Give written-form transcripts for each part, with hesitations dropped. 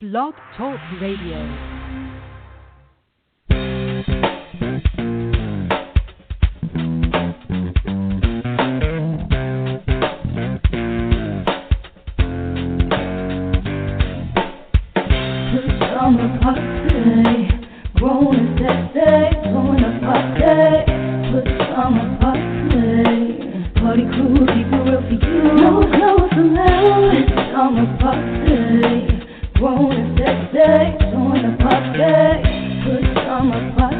Blog Talk Radio. Party crew, keep it real for you. No clothes allowed. This is summer party. Grown and sexy, join the party. Put summer party.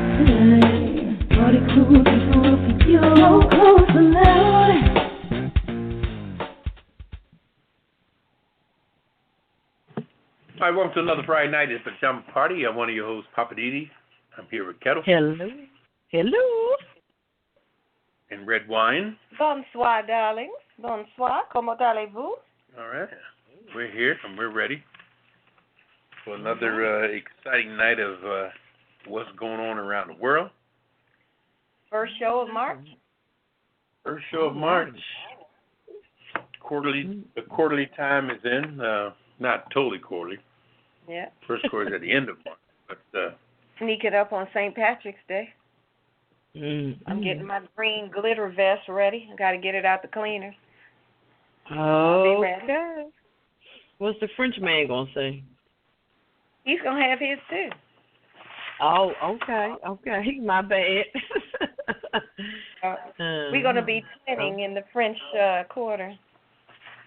Party crew, keep it real for you. No clothes allowed. All right, welcome to another Friday night at Pajama Party. I'm one of your hosts, Poppa DD. I'm here with Ketel. Hello. Hello. And Redwine. Bonsoir, darlings. Bonsoir. Comment allez-vous? All right. We're here and we're ready for another exciting night of what's going on around the world. First show of March. First show of March. The quarterly time is in. Not totally quarterly. Yeah. First quarter is at the end of March. But sneak it up on St. Patrick's Day. I'm getting my green glitter vest ready. I got to get it out the cleaners. Okay. What's the French man going to say? He's going to have his too. Oh, okay. Okay. My bad. We're going to be twinning in the French Quarter.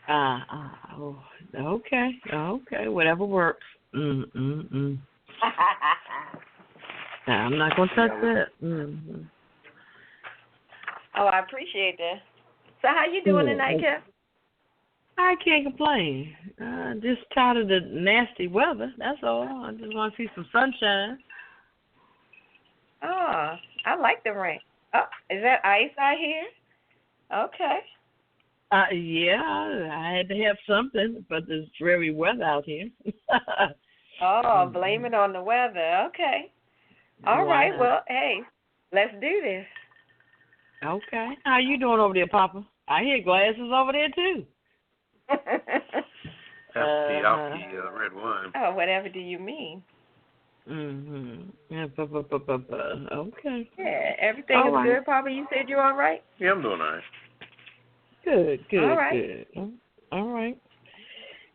Oh, okay. Okay. Whatever works. I'm not going to touch that. Oh, I appreciate that. So how you doing tonight, Kev? I can't complain. Just tired of the nasty weather. That's all. I just want to see some sunshine. Oh, I like the rain. Oh, is that ice I hear? Okay. Yeah, I had to have something, but there's dreary weather out here. Oh, blame it on the weather. Okay. All right. Well, hey, let's do this. Okay. How you doing over there, Papa? I hear glasses over there, too. I'll red wine. Oh, whatever do you mean? Yeah, okay. Yeah, everything is good, Papa. You said you're all right? Yeah, I'm doing all right. Good. All right. Good. All right.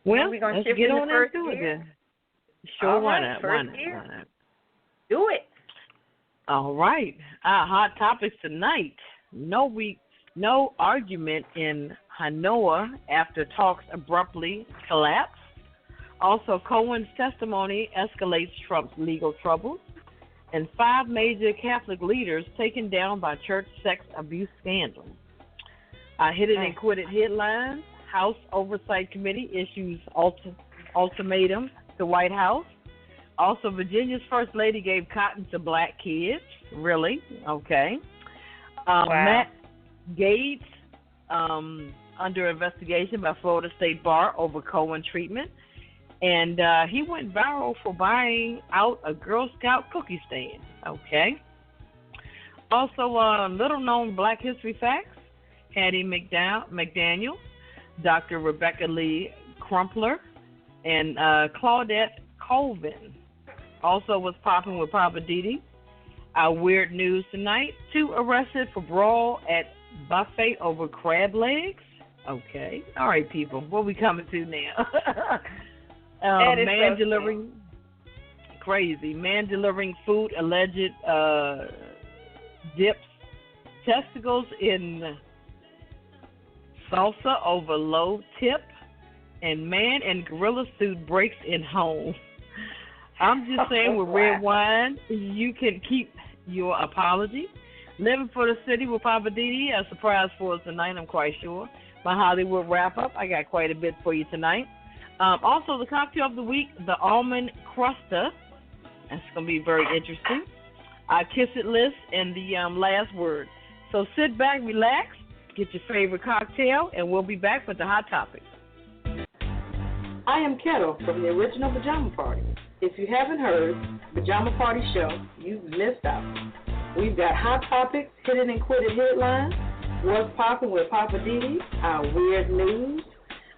Well, we're gonna let's shift get into on first into gear? it then. Sure, All why right, not? first gear. Do it. All right. Our hot topics tonight. No argument in Hanoi after talks abruptly collapse. Also, Cohen's testimony escalates Trump's legal troubles. And 5 major Catholic leaders taken down by church sex abuse scandal. Hidden and quitted headlines. House Oversight Committee issues ultimatum to White House. Also, Virginia's First Lady gave cotton to black kids. Really? Okay. Wow. Matt Gaetz under investigation by Florida State Bar over Cohen treatment. And he went viral for buying out a Girl Scout cookie stand. Okay. Also, little-known Black History facts. Hattie McDaniel, Dr. Rebecca Lee Crumpler, and Claudette Colvin. Also was popping with Poppa DD. Our weird news tonight. 2 arrested for brawl at buffet over crab legs. Okay. All right, people. What we coming to now? Man delivering crazy. Man delivering food alleged dips testicles in salsa over low tip, and man in gorilla suit breaks in home. I'm just saying, with red wine, you can keep your apology. Living for the City with Poppa DD, a surprise for us tonight, I'm quite sure. My Hollywood wrap-up, I got quite a bit for you tonight. Also, the cocktail of the week, the Almond Cruster. That's going to be very interesting. Our Kiss It list, and the last word. So sit back, relax, get your favorite cocktail, and we'll be back with the hot topics. I am Ketel from the original Pajama Party. If you haven't heard Pajama Party Show, you've missed out. We've got hot topics, hidden and quitted headlines, what's popping with Poppa DD, our weird news,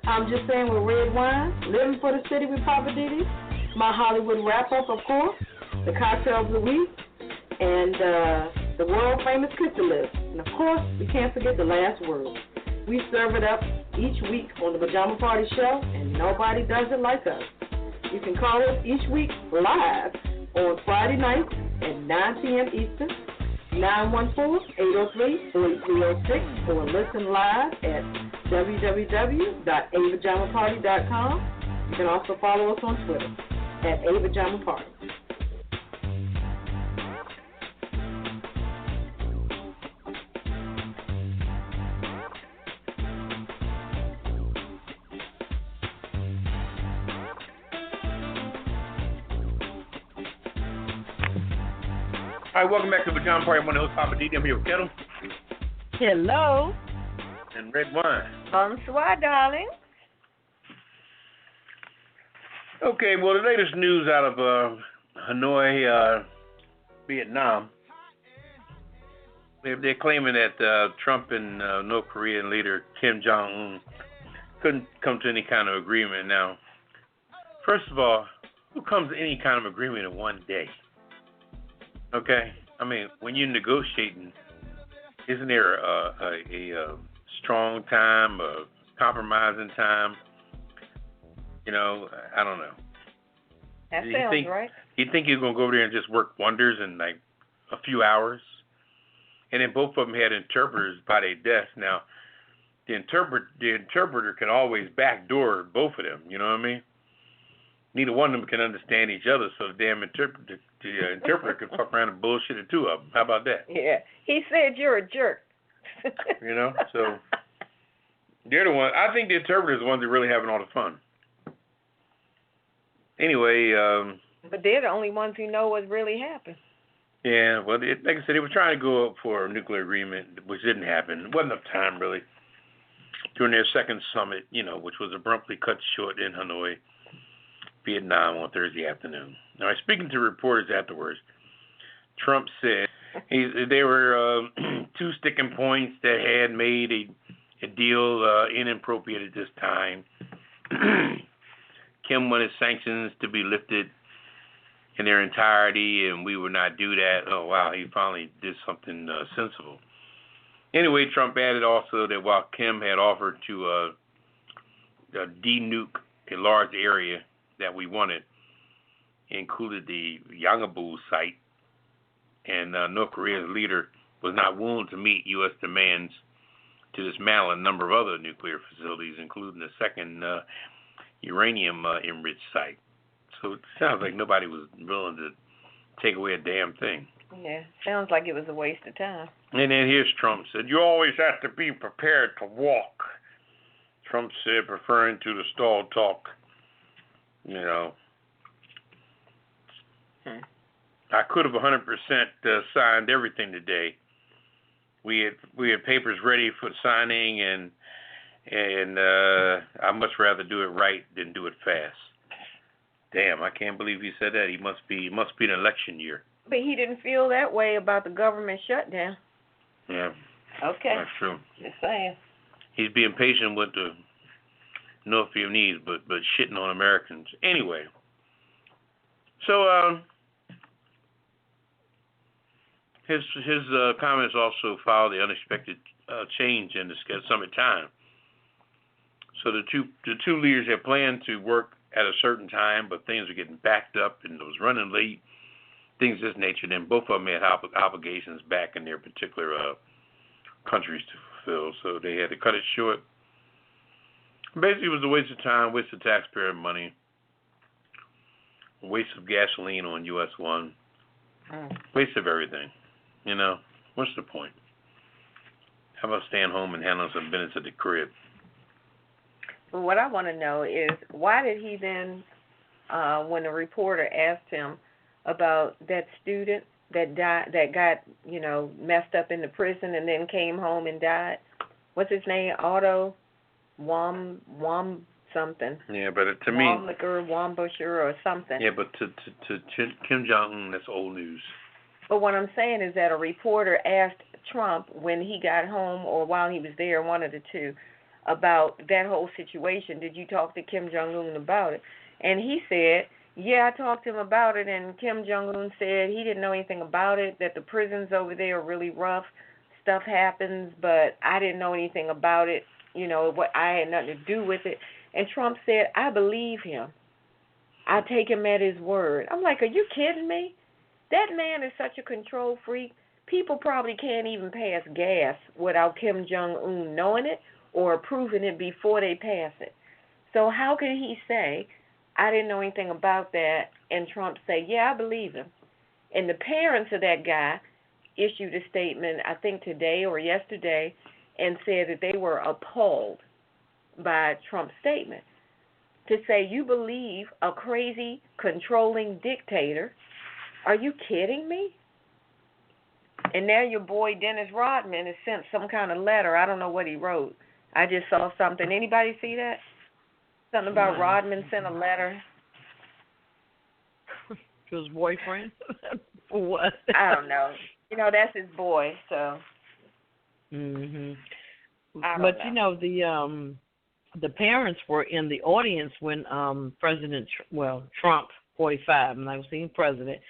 I'm just saying with red wine, living for the city with Poppa DD, my Hollywood wrap-up, of course, the cocktail of the week, and the world-famous Ketel. And, of course, we can't forget the last word. We serve it up each week on the Pajama Party Show, and nobody does it like us. You can call us each week live on Friday nights at 9 p.m. Eastern, 914-803-8306, or listen live at www.apajamaparty.com. You can also follow us on Twitter at apajamaparty. All right, welcome back to the Pajama Party. I'm one of the hosts, Poppa DD. I'm here with Ketel. Hello. And Redwine. Bonsoir, darling. Okay, well, the latest news out of Hanoi, Vietnam, they're claiming that Trump and North Korean leader Kim Jong-un couldn't come to any kind of agreement. Now, first of all, who comes to any kind of agreement in one day? Okay, I mean, when you're negotiating, isn't there a strong time, a compromising time? You know, I don't know. That sounds right. You think you're gonna go over there and just work wonders in like a few hours? And then both of them had interpreters by their desk. Now, the interpreter can always backdoor both of them. You know what I mean? Neither one of them can understand each other, so the damn interpreter can fuck around and bullshit the two of them. How about that? Yeah. He said you're a jerk. You know, so they're the ones. I think the interpreters are the ones that are really having all the fun. Anyway. But they're the only ones who know what really happened. Yeah, well, like I said, they were trying to go up for a nuclear agreement, which didn't happen. It wasn't enough time, really, during their second summit, you know, which was abruptly cut short in Hanoi, Vietnam, on Thursday afternoon. Now, speaking to reporters afterwards, Trump said there were two sticking points that had made a deal inappropriate at this time. Kim wanted sanctions to be lifted in their entirety, and we would not do that. Oh, wow, he finally did something sensible. Anyway, Trump added also that while Kim had offered to de-nuke a large area that we wanted, included the Yangbu site, and North Korea's leader was not willing to meet U.S. demands to dismantle a number of other nuclear facilities, including the second uranium-enriched site. So it sounds like nobody was willing to take away a damn thing. Yeah, sounds like it was a waste of time. And then here's Trump said, "You always have to be prepared to walk." Trump said, referring to the stall talk. You know, I could have 100% signed everything today. We had papers ready for signing, and I'd much rather do it right than do it fast. Damn, I can't believe he said that. It must be an election year. But he didn't feel that way about the government shutdown. Yeah. Okay. That's true. Just saying. He's being patient with the North Vietnamese, but shitting on Americans. Anyway. So his comments also followed the unexpected change in the summit time. So the two leaders had planned to work at a certain time, but things were getting backed up and it was running late, things of this nature. Then both of them had obligations back in their particular countries to fulfill, so they had to cut it short. Basically, it was a waste of time, waste of taxpayer money, a waste of gasoline on US 1, waste of everything. You know, what's the point? How about staying home and handling some business at the crib? Well, what I want to know is, why did he then, when the reporter asked him about that student that died, that got, messed up in the prison and then came home and died, what's his name? Otto Wam something. Yeah, but to me, Wambusher or something. Yeah, but to Kim Jong-un, that's old news. But what I'm saying is that a reporter asked Trump when he got home or while he was there, one of the two, about that whole situation. Did you talk to Kim Jong-un about it? And he said, Yeah, I talked to him about it, and Kim Jong-un said he didn't know anything about it, that the prisons over there are really rough. Stuff happens, but I didn't know anything about it. You know, what I had nothing to do with it. And Trump said, I believe him. I take him at his word. I'm like, are you kidding me? That man is such a control freak. People probably can't even pass gas without Kim Jong-un knowing it or approving it before they pass it. So how can he say, I didn't know anything about that, and Trump say, yeah, I believe him? And the parents of that guy issued a statement, I think today or yesterday, and said that they were appalled by Trump's statement. To say you believe a crazy, controlling dictator, are you kidding me? And now your boy Dennis Rodman has sent some kind of letter. I don't know what he wrote. I just saw something. Anybody see that? Something about Rodman sent a letter. To his boyfriend? For what? I don't know. You know, that's his boy, so. Mhm. But you know, the parents were in the audience when Trump 45, I'm not saying president,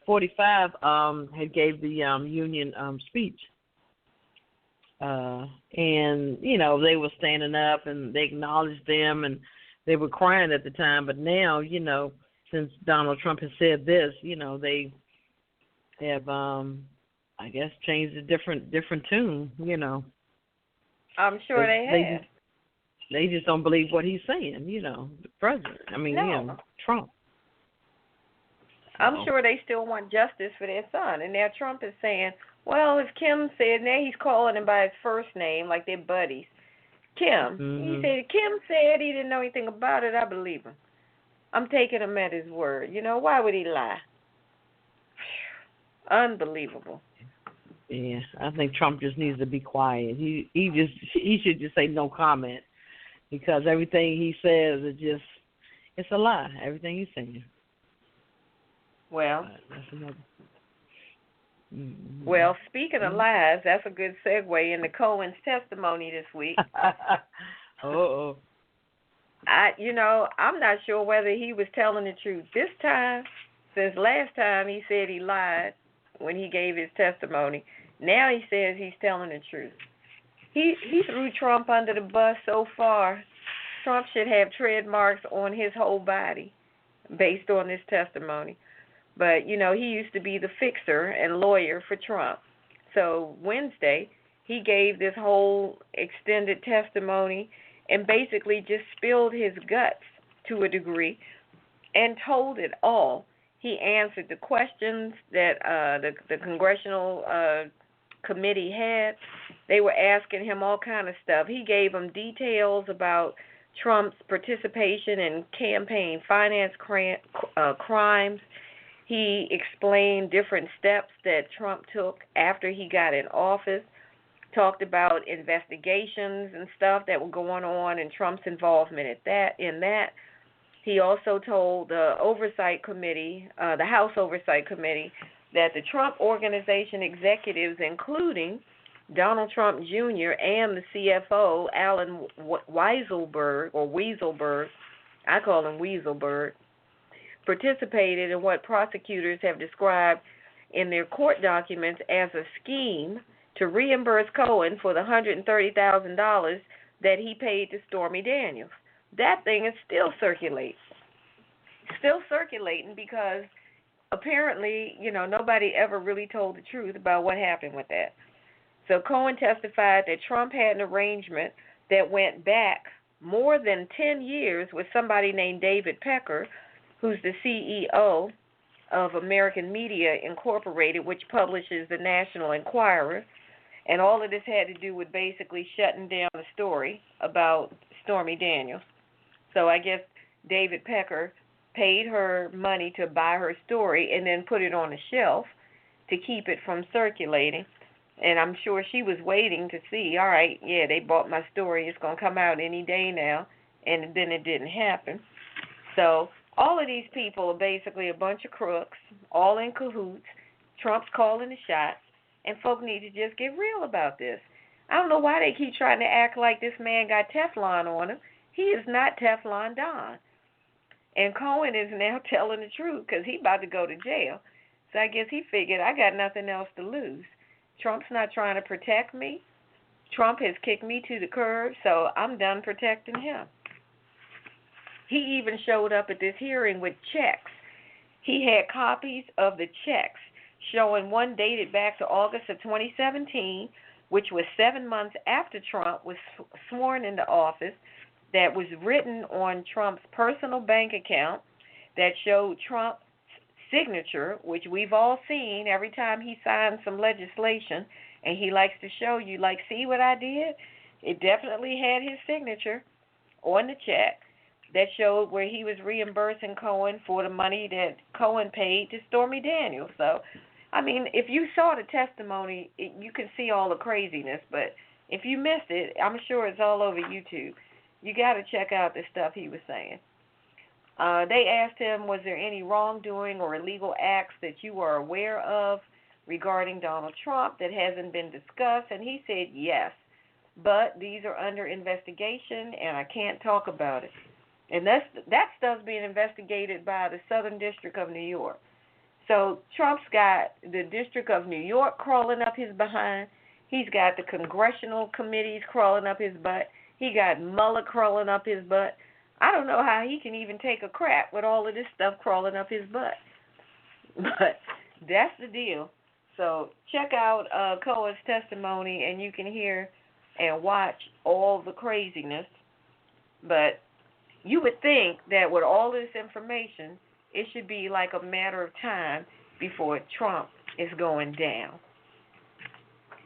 45 had gave the union speech. And, you know, they were standing up and they acknowledged them and they were crying at the time. But now, you know, since Donald Trump has said this, you know, they have, I guess, changed a different tune, you know. I'm sure they have. They just don't believe what he's saying, you know, the president. I mean, No. you know, Trump. I'm sure they still want justice for their son. And now Trump is saying, well, if Kim said, now he's calling him by his first name, like they're buddies. Kim. He said, Kim said he didn't know anything about it. I believe him. I'm taking him at his word. You know, why would he lie? Unbelievable. Yeah, I think Trump just needs to be quiet. He should just say no comment, because everything he says it's a lie. Everything he's saying. Well, that's another. Well, speaking of lies, that's a good segue into Cohen's testimony this week. Uh-oh. I'm not sure whether he was telling the truth this time, since last time he said he lied when he gave his testimony. Now he says he's telling the truth. He threw Trump under the bus so far. Trump should have tread marks on his whole body based on this testimony. But, you know, he used to be the fixer and lawyer for Trump. So Wednesday, he gave this whole extended testimony and basically just spilled his guts to a degree and told it all. He answered the questions that the congressional committee had. They were asking him all kind of stuff. He gave them details about Trump's participation in campaign finance crimes. He explained different steps that Trump took after he got in office, talked about investigations and stuff that were going on and Trump's involvement in that. He also told the Oversight Committee, the House Oversight Committee, that the Trump Organization executives, including Donald Trump Jr. and the CFO, Alan Weaselberg, I call him Weaselberg, participated in what prosecutors have described in their court documents as a scheme to reimburse Cohen for the $130,000 that he paid to Stormy Daniels. That thing is still circulating. Because apparently, you know, nobody ever really told the truth about what happened with that. So Cohen testified that Trump had an arrangement that went back more than 10 years with somebody named David Pecker, who's the CEO of American Media Incorporated, which publishes the National Enquirer. And all of this had to do with basically shutting down the story about Stormy Daniels. So I guess David Pecker paid her money to buy her story and then put it on a shelf to keep it from circulating. And I'm sure she was waiting to see, all right, yeah, they bought my story. It's going to come out any day now. And then it didn't happen. So all of these people are basically a bunch of crooks, all in cahoots. Trump's calling the shots, and folk need to just get real about this. I don't know why they keep trying to act like this man got Teflon on him. He is not Teflon Don. And Cohen is now telling the truth because he's about to go to jail. So I guess he figured I got nothing else to lose. Trump's not trying to protect me. Trump has kicked me to the curb, so I'm done protecting him. He even showed up at this hearing with checks. He had copies of the checks showing one dated back to August of 2017, which was 7 months after Trump was sworn into office, that was written on Trump's personal bank account that showed Trump's signature, which we've all seen every time he signs some legislation, and he likes to show you, like, see what I did? It definitely had his signature on the check that showed where he was reimbursing Cohen for the money that Cohen paid to Stormy Daniels. So, I mean, if you saw the testimony, you can see all the craziness, but if you missed it, I'm sure it's all over YouTube. You got to check out the stuff he was saying. They asked him, was there any wrongdoing or illegal acts that you are aware of regarding Donald Trump that hasn't been discussed? And he said yes, but these are under investigation, and I can't talk about it. And that stuff's being investigated by the Southern District of New York. So Trump's got the District of New York crawling up his behind. He's got the congressional committees crawling up his butt. He got Mueller crawling up his butt. I don't know how he can even take a crap with all of this stuff crawling up his butt. But that's the deal. So check out Cohen's testimony, and you can hear and watch all the craziness. But you would think that with all this information, it should be like a matter of time before Trump is going down.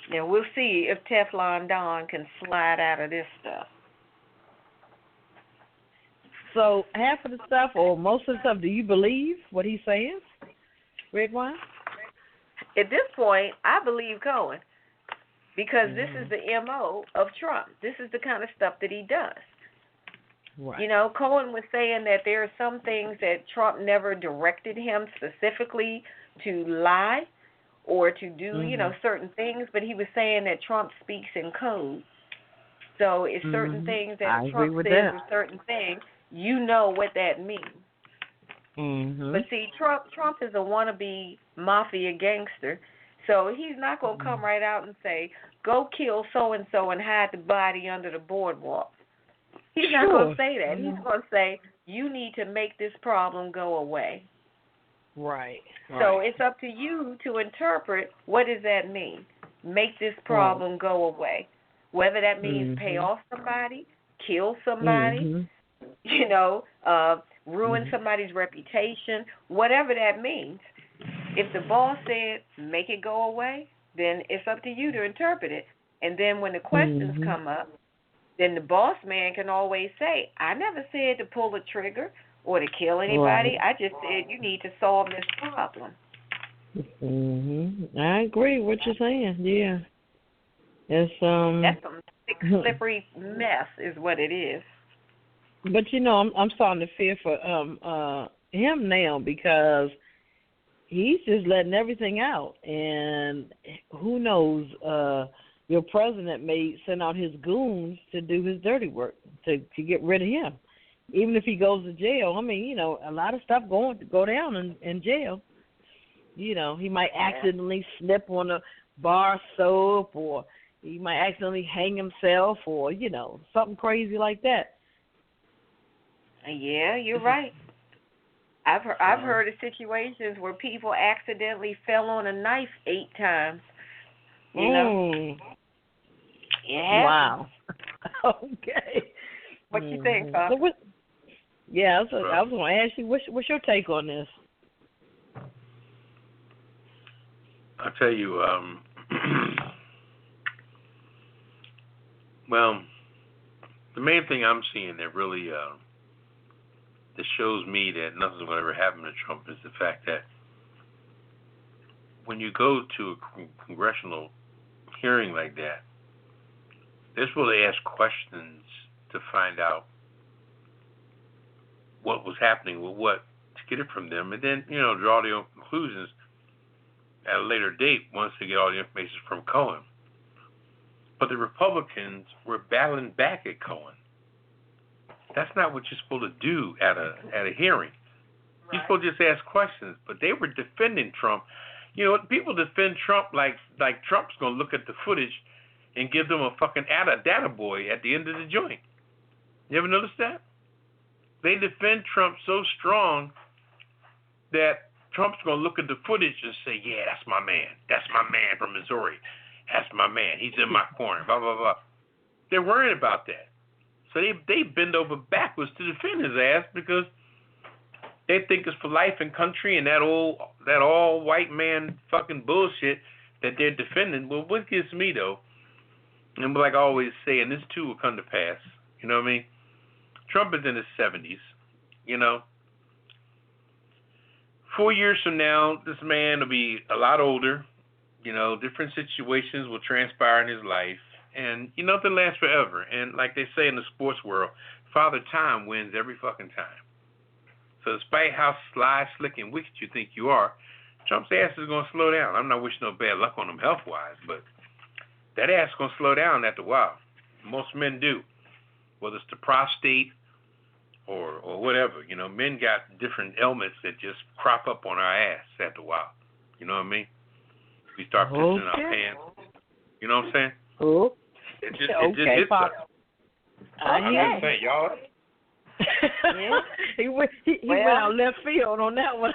Now, we'll see if Teflon Don can slide out of this stuff. So half of the stuff or most of the stuff, do you believe what he's saying, Redwine? At this point, I believe Cohen because this is the M.O. of Trump. This is the kind of stuff that he does. Right. You know, Cohen was saying that there are some things that Trump never directed him specifically to lie or to do, you know, certain things, but he was saying that Trump speaks in code. So it's certain things that Trump says or certain things, you know what that means. But see, Trump is a wannabe mafia gangster, so he's not going to come right out and say, go kill so-and-so and hide the body under the boardwalk. He's not going to say that. He's going to say, you need to make this problem go away. Right. So it's up to you to interpret what does that mean. Make this problem go away. Whether that means pay off somebody, kill somebody, you know, ruin somebody's reputation, whatever that means. If the boss said make it go away, then it's up to you to interpret it. And then when the questions come up, then the boss man can always say, I never said to pull the trigger or to kill anybody. I just said you need to solve this problem. I agree with what you're saying. Yeah. It's That's some sick, slippery mess is what it is. But you know, I'm starting to fear for him now because he's just letting everything out, and who knows? Your president may send out his goons to do his dirty work to get rid of him, even if he goes to jail. I mean, you know, a lot of stuff go down in jail. You know, he might accidentally slip on a bar soap, or he might accidentally hang himself, or you know, something crazy like that. Yeah, you're right. I've heard of situations where people accidentally fell on a knife 8 times. You know? Yeah. Wow. Okay. What you think, Pop? So I was going to ask you, what's your take on this? I'll tell you, well, the main thing I'm seeing that really that shows me that nothing's going to ever happen to Trump is the fact that when you go to a congressional hearing like that, they're supposed to ask questions to find out what was happening with what, to get it from them, and then, you know, draw their own conclusions at a later date once they get all the information from Cohen. But the Republicans were battling back at Cohen. That's not what you're supposed to do at a hearing. You're supposed to just ask questions. But they were defending Trump. You know, people defend Trump like Trump's going to look at the footage and give them a fucking data boy at the end of the joint. You ever notice that? They defend Trump so strong that Trump's going to look at the footage and say, yeah, that's my man. That's my man from Missouri. That's my man. He's in my corner, blah, blah, blah. They're worried about that. So they bend over backwards to defend his ass because they think it's for life and country and that all white man fucking bullshit that they're defending. Well, what gets me, though, and like I always say, and this too will come to pass, you know what I mean? Trump is in his 70s, you know. 4 years from now, this man will be a lot older. You know, different situations will transpire in his life. And, you know, nothing lasts forever. And like they say in the sports world, Father Time wins every fucking time. So despite how sly, slick, and wicked you think you are, Trump's ass is going to slow down. I'm not wishing no bad luck on him health-wise, but that ass is going to slow down after a while. Most men do. Whether it's the prostate or whatever. You know, men got different ailments that just crop up on our ass after a while. You know what I mean? We start pissing in our pants. You know what I'm saying? Oh. It just hits us. I'm just saying, y'all. Yeah. He went out left field on that one.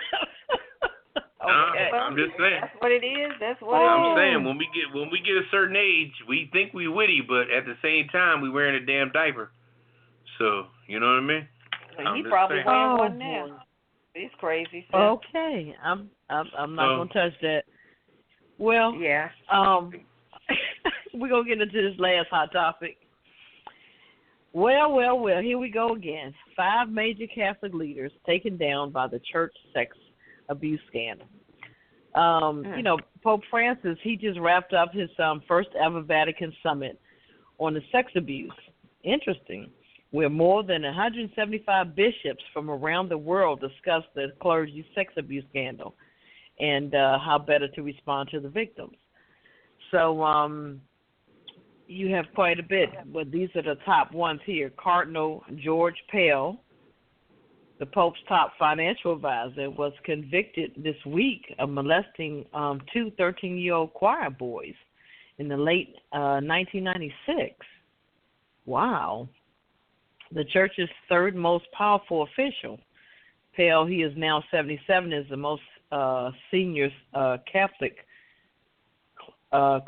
Okay. I'm just saying. That's what it is. That's what I'm saying when we get a certain age, we think we witty, but at the same time we wearing a damn diaper. So you know what I mean? He probably wearing one now. He's crazy. So. Okay, I'm not gonna touch that. Well, yeah. We're gonna get into this last hot topic. Well, here we go again. 5 major Catholic leaders taken down by the church sex abuse scandal. You know, Pope Francis, he just wrapped up his first ever Vatican summit on the sex abuse. Interesting. Where more than 175 bishops from around the world discussed the clergy sex abuse scandal and how better to respond to the victims. So you have quite a bit, but these are the top ones here. Cardinal George Pell, the Pope's top financial advisor, was convicted this week of molesting 2 13-year-old choir boys in the late 1996. Wow. The church's third most powerful official, Pell, he is now 77, is the most senior Catholic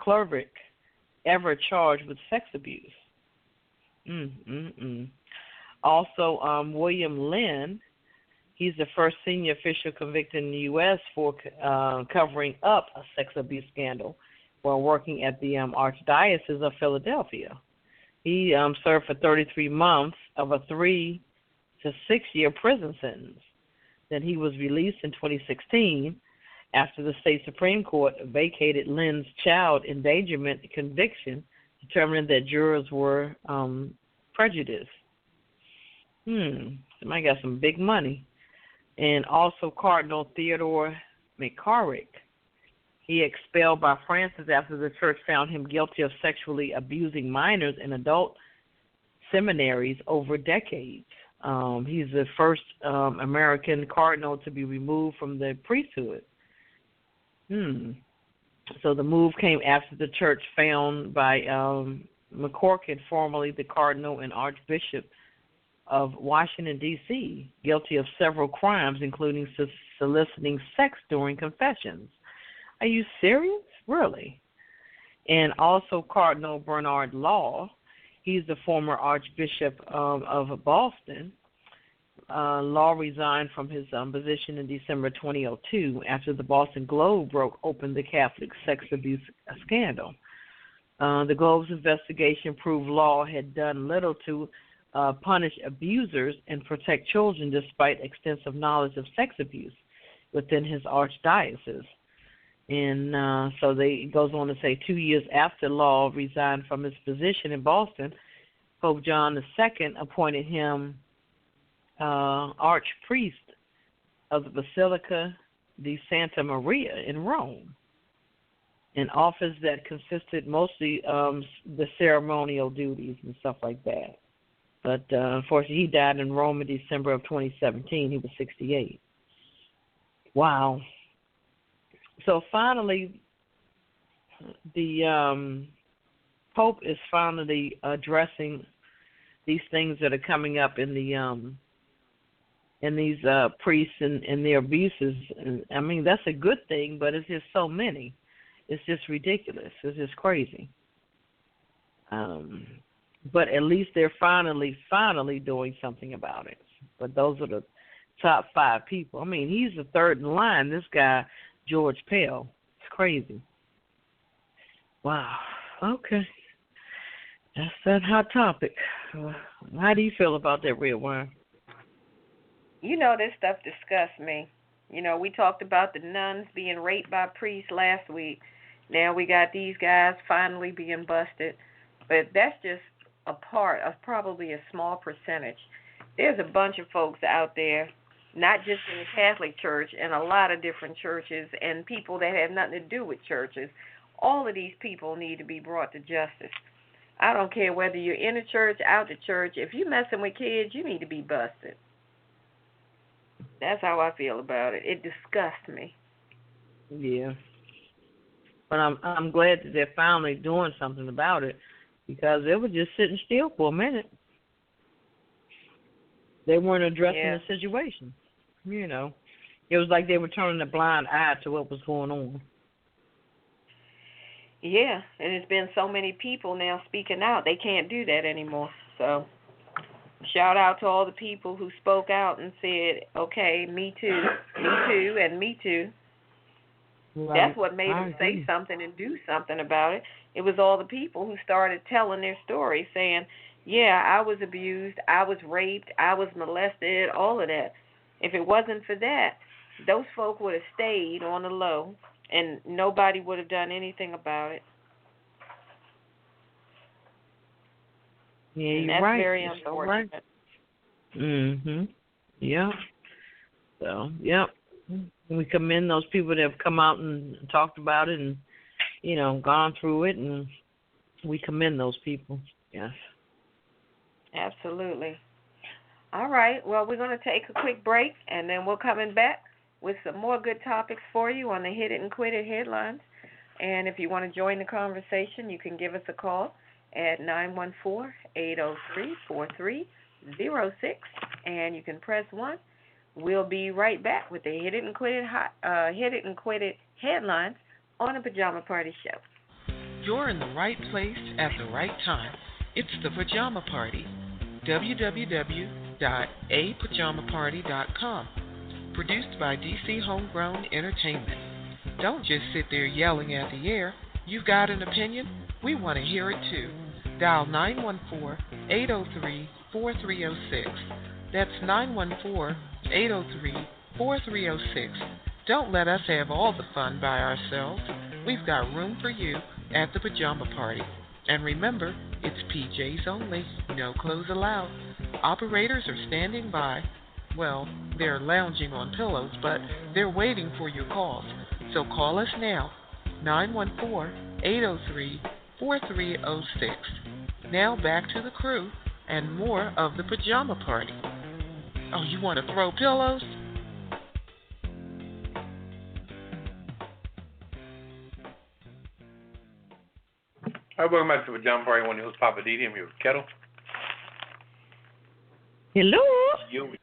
cleric ever charged with sex abuse. Also, William Lynn, he's the first senior official convicted in the U.S. for covering up a sex abuse scandal while working at the Archdiocese of Philadelphia. He served for 33 months of a 3 to 6 year prison sentence. Then he was released in 2016 after the state Supreme Court vacated Lynn's child endangerment conviction, determining that jurors were prejudiced. Somebody got some big money. And also Cardinal Theodore McCarrick. He expelled by Francis after the church found him guilty of sexually abusing minors in adult seminaries over decades. He's the first American cardinal to be removed from the priesthood. So the move came after the church found by McCorkin, formerly the cardinal and archbishop of Washington, D.C., guilty of several crimes, including soliciting sex during confessions. Are you serious? Really? And also Cardinal Bernard Law. He's the former Archbishop of Boston. Law resigned from his position in December 2002 after the Boston Globe broke open the Catholic sex abuse scandal. The Globe's investigation proved Law had done little to punish abusers and protect children despite extensive knowledge of sex abuse within his archdiocese. And so it goes on to say 2 years after Law resigned from his position in Boston, Pope John II appointed him archpriest of the Basilica di Santa Maria in Rome, an office that consisted mostly the ceremonial duties and stuff like that. But unfortunately, he died in Rome in December of 2017. He was 68. Wow. So finally, the Pope is finally addressing these things that are coming up in these priests and their abuses. And, I mean, that's a good thing, but it's just so many. It's just ridiculous. It's just crazy. But at least they're finally doing something about it. But those are the top 5 people. I mean, he's the third in line. This guy, George Pell. It's crazy. Wow. Okay. That's that hot topic. How do you feel about that, Redwine? You know, this stuff disgusts me. You know, we talked about the nuns being raped by priests last week. Now we got these guys finally being busted. But that's just a part of probably a small percentage. There's a bunch of folks out there, not just in the Catholic Church, and a lot of different churches and people that have nothing to do with churches. All of these people need to be brought to justice. I don't care whether you're in a church, out the church. If you're messing with kids, you need to be busted. That's how I feel about it. It disgusts me. Yeah. But I'm glad that they're finally doing something about it, because they were just sitting still for a minute. They weren't addressing the situation. You know, it was like they were turning a blind eye to what was going on. Yeah, and there's been so many people now speaking out. They can't do that anymore. So shout out to all the people who spoke out and said, okay, me too, and me too. Right. That's what made them say something and do something about it. It was all the people who started telling their story, saying, yeah, I was abused, I was raped, I was molested, all of that. If it wasn't for that, those folk would have stayed on the low, and nobody would have done anything about it. Yeah, and you're that's right. very unfortunate. Right. Mhm. Yeah. So, yep. We commend those people that have come out and talked about it and, you know, gone through it, and we commend those people. Yes. Absolutely. All right. Well, we're going to take a quick break, and then we're coming back with some more good topics for you on the Hit It and Quit It headlines. And if you want to join the conversation, you can give us a call at 914-803-4306, and you can press 1. We'll be right back with the Hit It and Quit It headlines on the Pajama Party Show. You're in the right place at the right time. It's the Pajama Party. www.apajamaparty.com. Produced by DC Homegrown Entertainment. Don't just sit there yelling at the air. You've got an opinion? We want to hear it too. Dial 914-803-4306. That's 914-803-4306. Don't let us have all the fun by ourselves. We've got room for you at the Pajama Party. And remember, it's PJs only, no clothes allowed. Operators are standing by. Well, they're lounging on pillows, but they're waiting for your calls. So call us now, 914-803-4306. Now back to the crew and more of the Pajama Party. Oh, you want to throw pillows? All right, welcome back to the Pajama Party. One of host Poppa DD. I'm here with Ketel. Hello. You.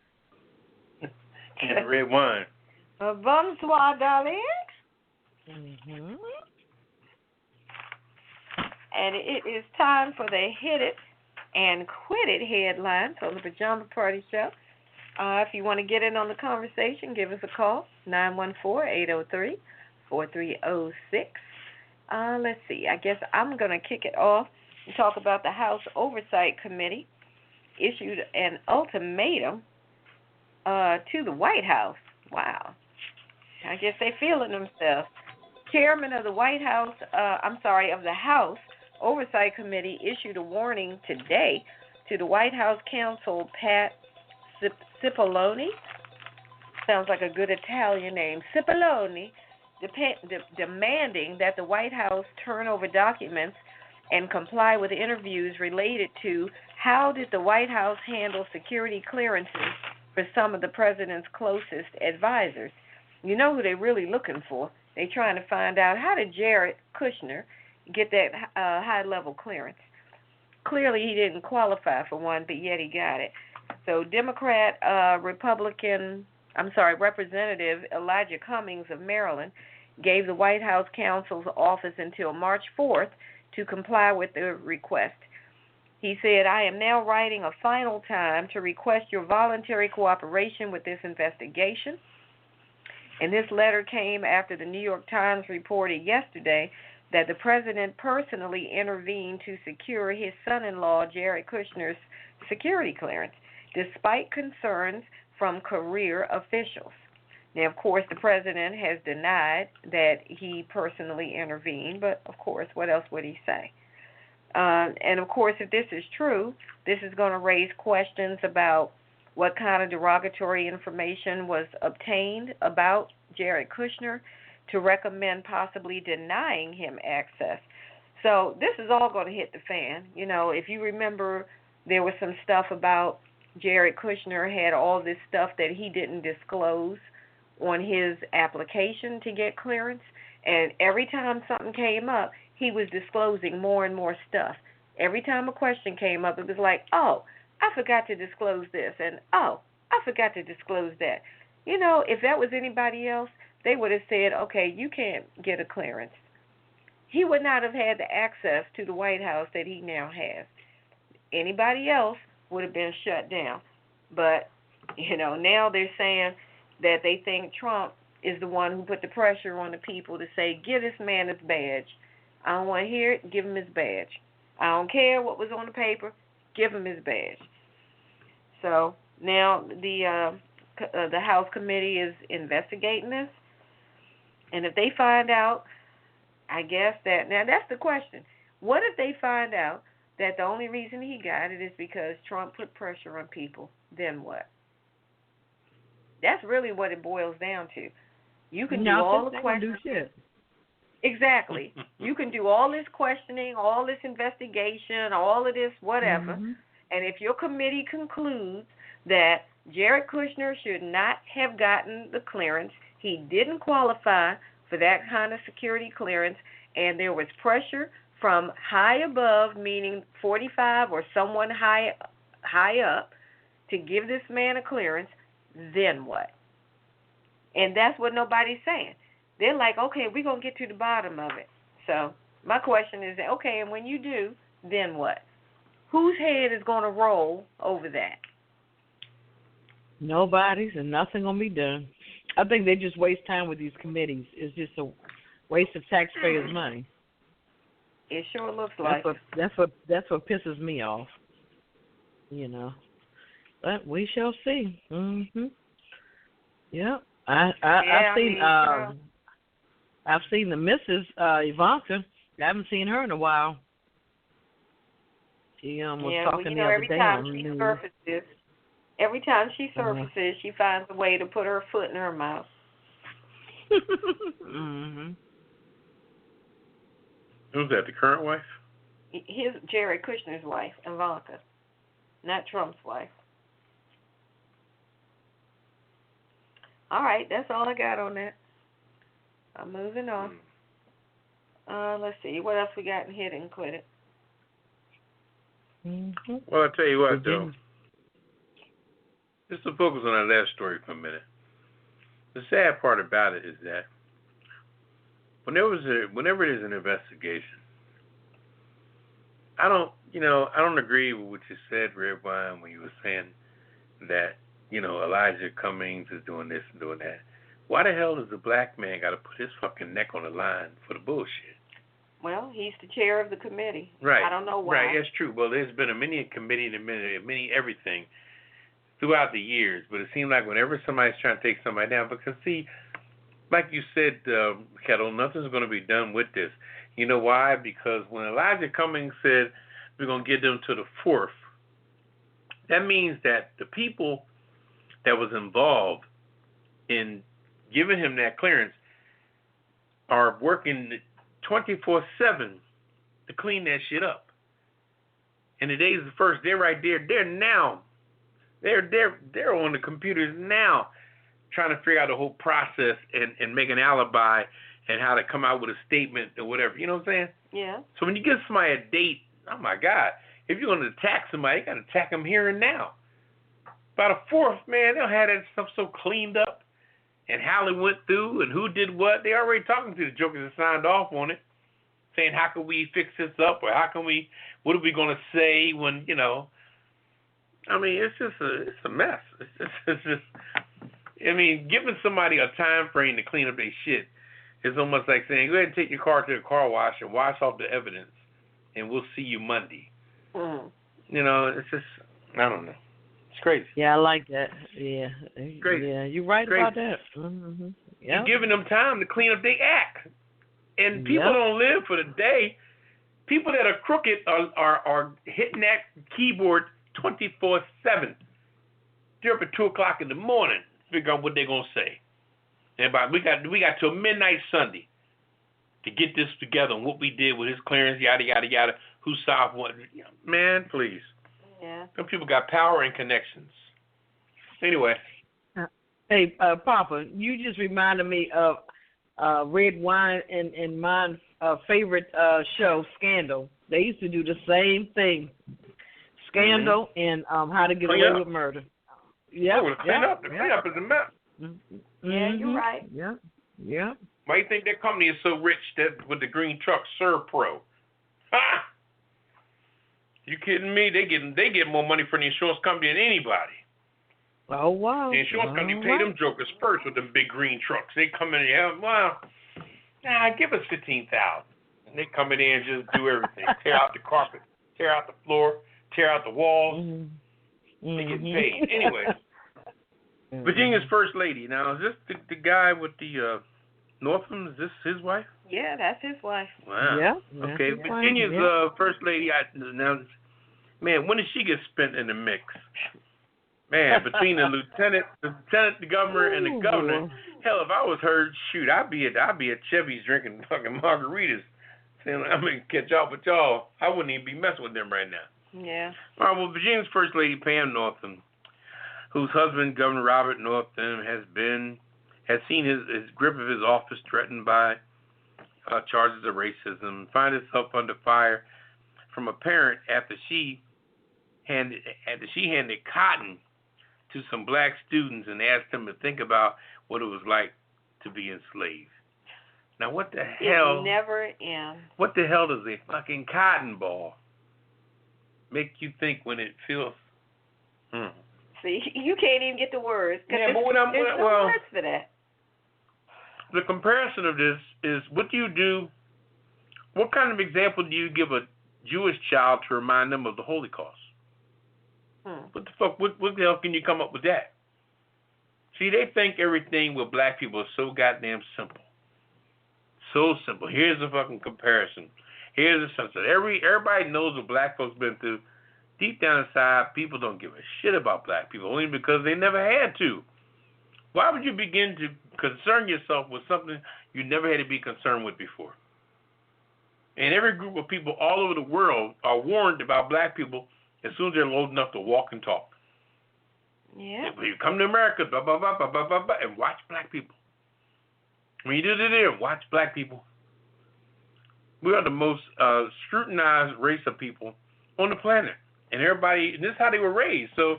And Redwine. Bonsoir, darling. Mm-hmm. And it is time for the Hit It and Quit It headlines on the Pajama Party Show. If you want to get in on the conversation, give us a call, 914-803-4306. Let's see. I guess I'm going to kick it off and talk about the House Oversight Committee issued an ultimatum to the White House. Wow. I guess they're feeling themselves. Chairman of the of the House Oversight Committee issued a warning today to the White House counsel, Pat Cipollone. Sounds like a good Italian name. Cipollone, demanding that the White House turn over documents and comply with interviews related to how did the White House handle security clearances for some of the president's closest advisors. You know who they're really looking for. They're trying to find out how did Jared Kushner get that high-level clearance. Clearly he didn't qualify for one, but yet he got it. So Representative Elijah Cummings of Maryland gave the White House counsel's office until March 4th to comply with the request. He said, I am now writing a final time to request your voluntary cooperation with this investigation. And this letter came after the New York Times reported yesterday that the president personally intervened to secure his son-in-law, Jared Kushner's security clearance, despite concerns from career officials. Now, of course, the president has denied that he personally intervened, but, of course, what else would he say? And, of course, if this is true, this is going to raise questions about what kind of derogatory information was obtained about Jared Kushner to recommend possibly denying him access. So this is all going to hit the fan. You know, if you remember, there was some stuff about Jared Kushner had all this stuff that he didn't disclose on his application to get clearance, and every time something came up, he was disclosing more and more stuff. Every time a question came up, it was like, oh, I forgot to disclose this, and oh, I forgot to disclose that. You know, if that was anybody else, they would have said, okay, you can't get a clearance. He would not have had the access to the White House that he now has. Anybody else would have been shut down. But, you know, now they're saying that they think Trump is the one who put the pressure on the people to say, give this man his badge. I don't want to hear it, give him his badge. I don't care what was on the paper, give him his badge. So now the House committee is investigating this. And if they find out, I guess that, now that's the question. What if they find out that the only reason he got it is because Trump put pressure on people? Then what? That's really what it boils down to. You can do all the questioning. Exactly. You can do all this questioning, all this investigation, all of this whatever. Mm-hmm. And if your committee concludes that Jared Kushner should not have gotten the clearance, he didn't qualify for that kind of security clearance, and there was pressure from high above, meaning 45 or someone high up, to give this man a clearance, then what? And that's what nobody's saying. They're like, okay, we're going to get to the bottom of it. So my question is, okay, and when you do, then what? Whose head is going to roll over that? Nobody's, and nothing going to be done. I think they just waste time with these committees. It's just a waste of taxpayers' money. It sure looks like. That's what pisses me off. You know, but we shall see. Mhm. Yeah, I've seen the Mrs. Ivanka. I haven't seen her in a while. She was talking the other day on the news. Every time she surfaces, she finds a way to put her foot in her mouth. Mhm. Who's that? The current wife? Jared Kushner's wife, Ivanka, not Trump's wife. All right, that's all I got on that. I'm moving on. Let's see, what else we got in Hit and Quit It? Mm-hmm. Well, I'll tell you what, though. Just to focus on that last story for a minute. The sad part about it is that whenever there's an investigation, I don't agree with what you said, Redwine, when you were saying that, Elijah Cummings is doing this and doing that. Why the hell does the black man got to put his fucking neck on the line for the bullshit? Well, he's the chair of the committee. Right. I don't know why. Right, that's true. Well, there's been a many committee and a many everything throughout the years, but it seems like whenever somebody's trying to take somebody down, because see, like you said, Ketel, nothing's going to be done with this. You know why? Because when Elijah Cummings said we're going to get them to the 4th, that means that the people that was involved in giving him that clearance are working 24/7 to clean that shit up. And today's the first. They're right there. They're on the computers now, trying to figure out the whole process and make an alibi and how to come out with a statement or whatever. You know what I'm saying? Yeah. So when you give somebody a date, oh my God, if you're going to attack somebody, you got to attack them here and now. By the 4th, man, they'll have that stuff so cleaned up and how it went through and who did what. They already talking to the jokers that signed off on it, saying how can we fix this up or what are we going to say when, you know. I mean, it's a mess. It's just, I mean, giving somebody a time frame to clean up their shit is almost like saying, go ahead and take your car to the car wash and wash off the evidence, and we'll see you Monday. Mm. You know, it's just, I don't know. It's crazy. Yeah, I like that. Yeah. Crazy. Yeah, you're right crazy. about that. Mm-hmm. Yep. You're giving them time to clean up their act. And people don't live for the day. People that are crooked are hitting that keyboard 24/7. They're up at 2 o'clock in the morning, figure out what they're gonna say. And we got till midnight Sunday to get this together and what we did with his clearance, yada yada yada. Who solved what? Man, please. Yeah. Some people got power and connections. Anyway. Hey, Papa, you just reminded me of Redwine and my favorite show, Scandal. They used to do the same thing. Scandal and How to Get Away with Murder. Yeah. Oh, the cleanup is a mess. Mm-hmm. Yeah, you're right. Yeah. Yeah. Why do you think that company is so rich that with the green truck, Serpro? Ha! You kidding me? They get more money from the insurance company than anybody. Oh wow. The insurance company pay them jokers first with them big green trucks. They come in and give us $15,000. And they come in there and just do everything. Tear out the carpet, tear out the floor, tear out the walls. Mm-hmm. They get paid. Anyway. Virginia's first lady. Now, is this the guy with the Northam? Is this his wife? Yeah, that's his wife. Wow. Yeah. Okay. Virginia's first lady. Now, man, when did she get spent in the mix? Man, between the lieutenant, the governor, and the governor. Hell, if I was her, shoot, I'd be at Chevy's drinking fucking margaritas, saying I'm gonna catch up with y'all. I wouldn't even be messing with them right now. Yeah. All right. Well, Virginia's first lady, Pam Northam, whose husband, Governor Robert Northam, has seen his grip of his office threatened by charges of racism, find herself under fire from a parent after she handed cotton to some black students and asked them to think about what it was like to be enslaved. Now, what the hell? It never ends. What the hell does a fucking cotton ball make you think when it feels? See, you can't even get the words. Yeah, but there's no words for that. The comparison of this is, what do you do? What kind of example do you give a Jewish child to remind them of the Holocaust? What the fuck? What the hell can you come up with that? See, they think everything with black people is so goddamn simple. So simple. Here's the fucking comparison. Here's the sense that everybody knows what black folks been through. Deep down inside, people don't give a shit about black people, only because they never had to. Why would you begin to concern yourself with something you never had to be concerned with before? And every group of people all over the world are warned about black people as soon as they're old enough to walk and talk. Yeah. When you come to America, blah, blah, blah, blah, blah, blah, blah, and watch black people. When you do it, watch black people. We are the most scrutinized race of people on the planet. And this is how they were raised. So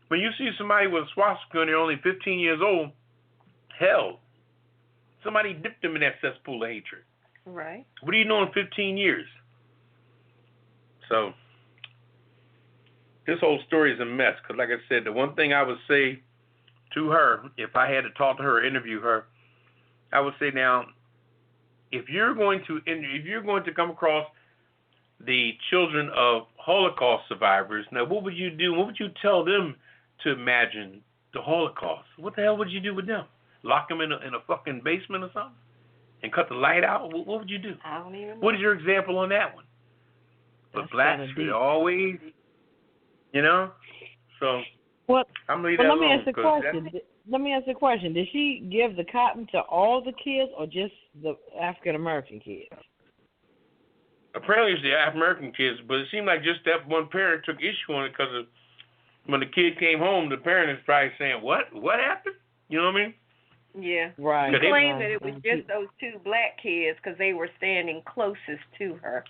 when you see somebody with a swastika and they're only 15 years old, hell, somebody dipped them in that cesspool of hatred. Right. What do you know in 15 years? So this whole story is a mess. Because like I said, the one thing I would say to her, if I had to talk to her or interview her, I would say, now, if you're going to come across the children of Holocaust survivors, now what would you do? What would you tell them to imagine the Holocaust? What the hell would you do with them? Lock them in a fucking basement or something? And cut the light out? What would you do? I don't even know. What is your example on that one? But That's blacks are always, you know? So I'm going to leave that alone. Let me ask you a question. Did she give the cotton to all the kids or just the African American kids? apparently it's the African American kids, but it seemed like just that one parent took issue on it because when the kid came home, the parent is probably saying, "What? What happened?" You know what I mean? Yeah. Right. He claimed that it was just those two black kids because they were standing closest to her.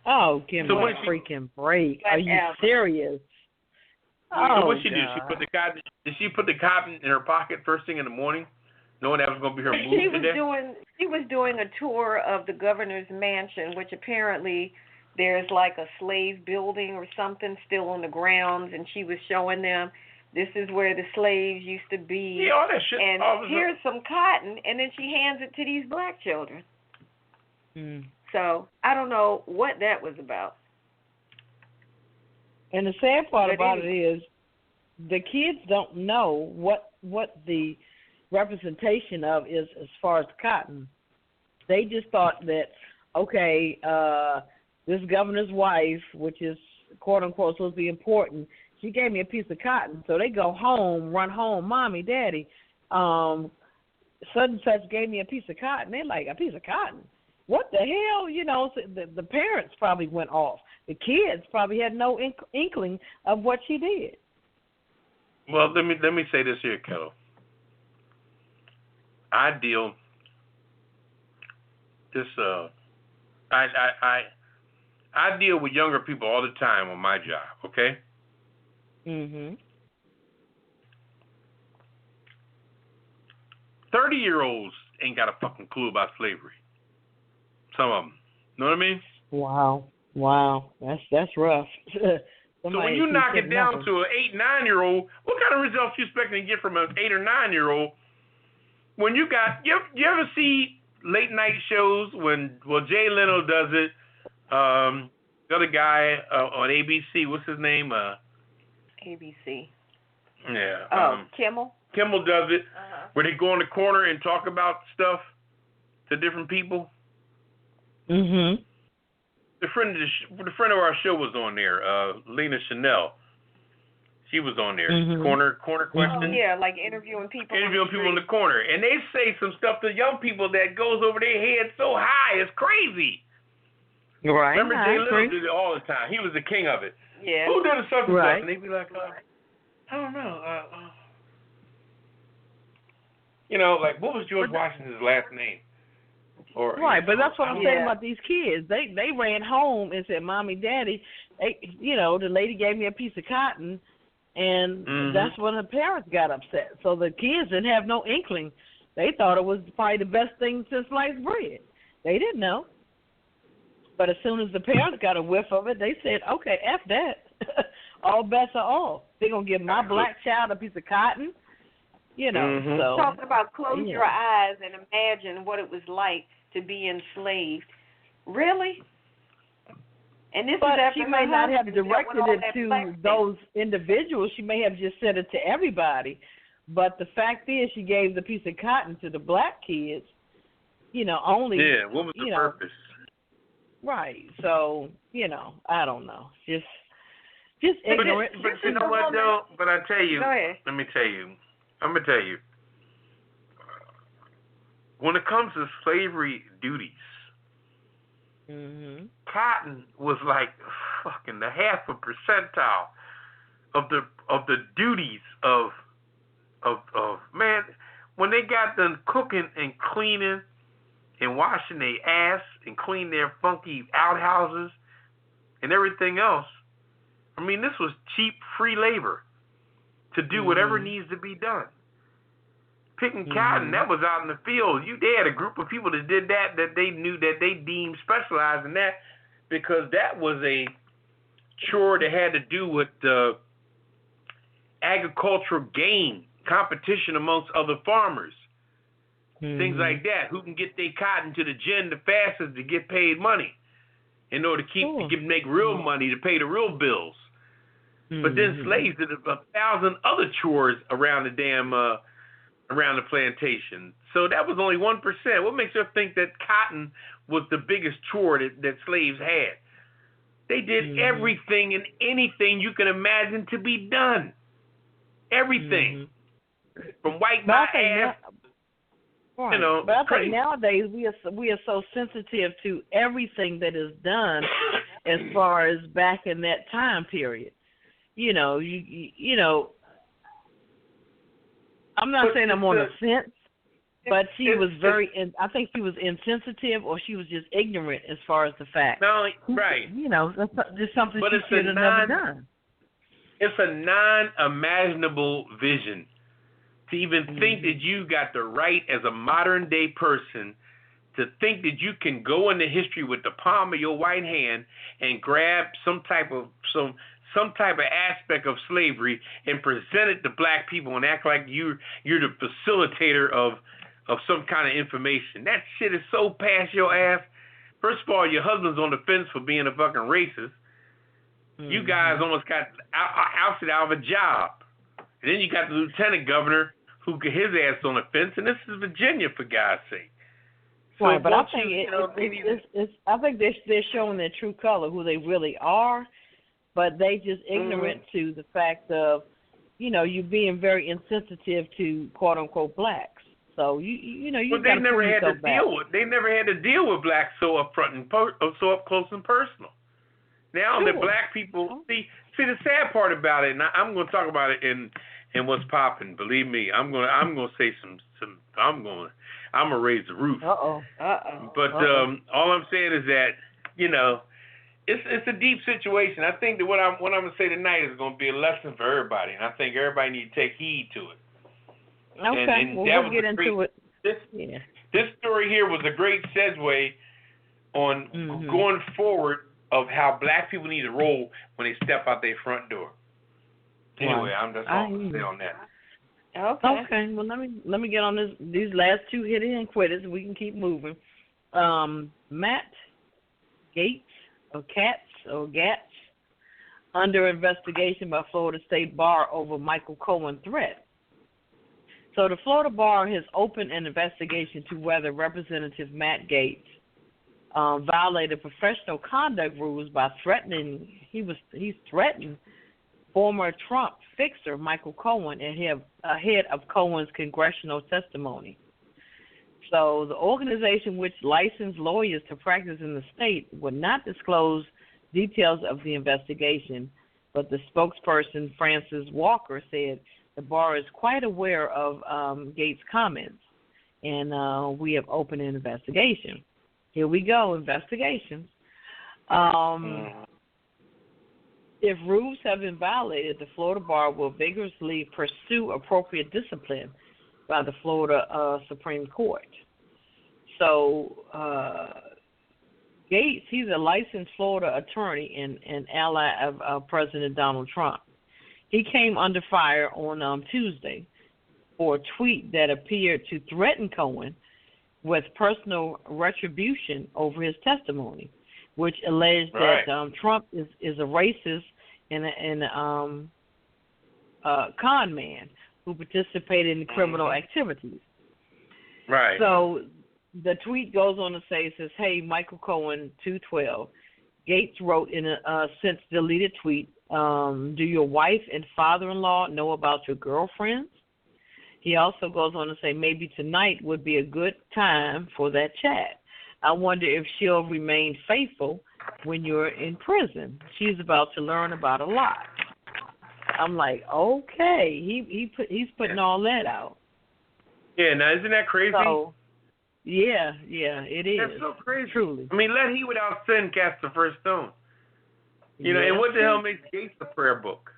Oh, give me a freaking break. Are you serious? So what she do? She put the cotton. Did she put the cotton in her pocket first thing in the morning, knowing that was going to be her move today? She was doing a tour of the governor's mansion, which apparently there's like a slave building or something still on the grounds, and she was showing them this is where the slaves used to be. Yeah, all that shit. And here's some cotton, and then she hands it to these black children. So I don't know what that was about. And the sad part about it is the kids don't know what the representation of is as far as cotton. They just thought that, okay, this governor's wife, which is quote unquote supposed to be important, she gave me a piece of cotton. So they go home, run home, Mommy, Daddy, such and such gave me a piece of cotton. They're like, a piece of cotton? What the hell? You know, so the parents probably went off. The kids probably had no inkling of what she did. Well, let me say this here, Ketel. I deal with younger people all the time on my job, okay? 30-year-olds ain't got a fucking clue about slavery. Some of them. Know what I mean? Wow. That's rough. So when you knock it down to an 8, 9-year-old, what kind of results you expecting to get from an 8 or 9-year-old? When you ever see late night shows when Jay Leno does it, the other guy on ABC, what's his name? ABC. Yeah. Kimmel. Kimmel does it, where they go in the corner and talk about stuff to different people. The friend of our show was on there, Lena Chanel. She was on there. Corner question. Yeah, like interviewing people. Interviewing people in the corner, and they say some stuff to young people that goes over their head so high, it's crazy. Right. Remember Jay Leno did it all the time. He was the king of it. Yeah. Who did a stuff? Right. And they'd be like, I don't know. Like what was George Washington's last name? Right, but that's what I'm saying about these kids. They ran home and said, "Mommy, Daddy, the lady gave me a piece of cotton," and that's when the parents got upset. So the kids didn't have no inkling. They thought it was probably the best thing since sliced bread. They didn't know. But as soon as the parents got a whiff of it, they said, "Okay, F that. All bets are off. They're gonna give my black child a piece of cotton." So talking about close your eyes and imagine what it was like to be enslaved. Really? And this is after she may not have directed it to those individuals. She may have just said it to everybody. But the fact is, she gave the piece of cotton to the black kids. Only. Yeah. What was the purpose? Right. So I don't know. Just ignorant. But you know what though? But I tell you. Go ahead. I'm gonna tell you. When it comes to slavery duties, cotton was like fucking the 0.5% of the duties of man. When they got done cooking and cleaning and washing their ass and cleaning their funky outhouses and everything else, I mean, this was cheap, free labor to do whatever needs to be done. Picking cotton, that was out in the field. They had a group of people that did that they knew that they deemed specialized in that because that was a chore that had to do with agricultural gain, competition amongst other farmers, things like that. Who can get their cotton to the gin the fastest to get paid money in order to make real money to pay the real bills. But then slaves did 1,000 other chores around the damn around the plantation. So that was only 1%. What makes you think that cotton was the biggest chore that slaves had? They did everything and anything you can imagine to be done. Everything. From white my ass. Right. You know, but I crazy. think nowadays we are so sensitive to everything that is done as far as back in that time period. You know, you know, I'm not saying I'm on the fence, but she was I think she was insensitive, or she was just ignorant as far as the fact. No, right. You know, that's just something But she should have never done. It's a non-imaginable vision to even think that you got the right as a modern day person to think that you can go into history with the palm of your white hand and grab some type of aspect of slavery and present it to black people and act like you're the facilitator of some kind of information. That shit is so past your ass. First of all, your husband's on the fence for being a fucking racist. You guys almost got ousted out of a job. And then you got the lieutenant governor who got his ass on the fence, and this is Virginia, for God's sake. So right, but I think I think they're showing their true color, who they really are, but they just ignorant to the fact of, you know, you being very insensitive to quote unquote blacks. So you know you. But they never had to deal with. They never had to deal with blacks so up front and so up close and personal. Now that black people see the sad part about it, and I'm going to talk about it in what's popping. Believe me, I'm going to say some. I'm going to raise the roof. But all I'm saying is that, you know, it's a deep situation. I think that what I'm going to say tonight is going to be a lesson for everybody, and I think everybody needs to take heed to it. Okay, and we'll get into it. This story here was a great segue on going forward of how black people need to roll when they step out their front door. Anyway, I'm just going to say on that. Okay. Well, let me get on these last two hit-in quitters, and we can keep moving. Matt Gates, or Gatz, under investigation by Florida State Bar over Michael Cohen threat. So the Florida Bar has opened an investigation to whether Representative Matt Gates violated professional conduct rules by threatening. He's threatened former Trump fixer Michael Cohen ahead of Cohen's congressional testimony. So the organization, which licensed lawyers to practice in the state, would not disclose details of the investigation, but the spokesperson, Francis Walker, said the bar is quite aware of Gates' comments, and we have opened an investigation. Here we go, investigations. If rules have been violated, the Florida Bar will vigorously pursue appropriate discipline by the Florida Supreme Court. So Gates, he's a licensed Florida attorney and ally of President Donald Trump. He came under fire on Tuesday for a tweet that appeared to threaten Cohen with personal retribution over his testimony, which alleged that Trump is a racist and a con man who participated in criminal activities. Right. So the tweet goes on to say, it says, "Hey, Michael Cohen, 212." Gates wrote in a since deleted tweet, "Do your wife and father-in-law know about your girlfriends?" He also goes on to say, "Maybe tonight would be a good time for that chat. I wonder if she'll remain faithful when you're in prison. She's about to learn about a lot." I'm like, okay, he's putting all that out. Yeah, now isn't that crazy? So, yeah, it is. That's so crazy. Truly. I mean, let he without sin cast the first stone. You know, and what the hell makes Gates a prayer book?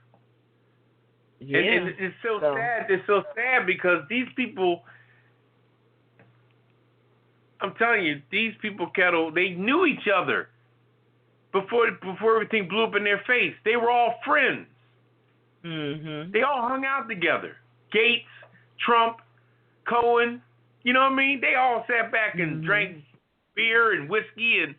Yeah. It's so sad. It's so sad because these people, I'm telling you, these people, Ketel, they knew each other before everything blew up in their face. They were all friends. Mm-hmm. They all hung out together. Gates, Trump, Cohen, you know what I mean? They all sat back and drank beer and whiskey and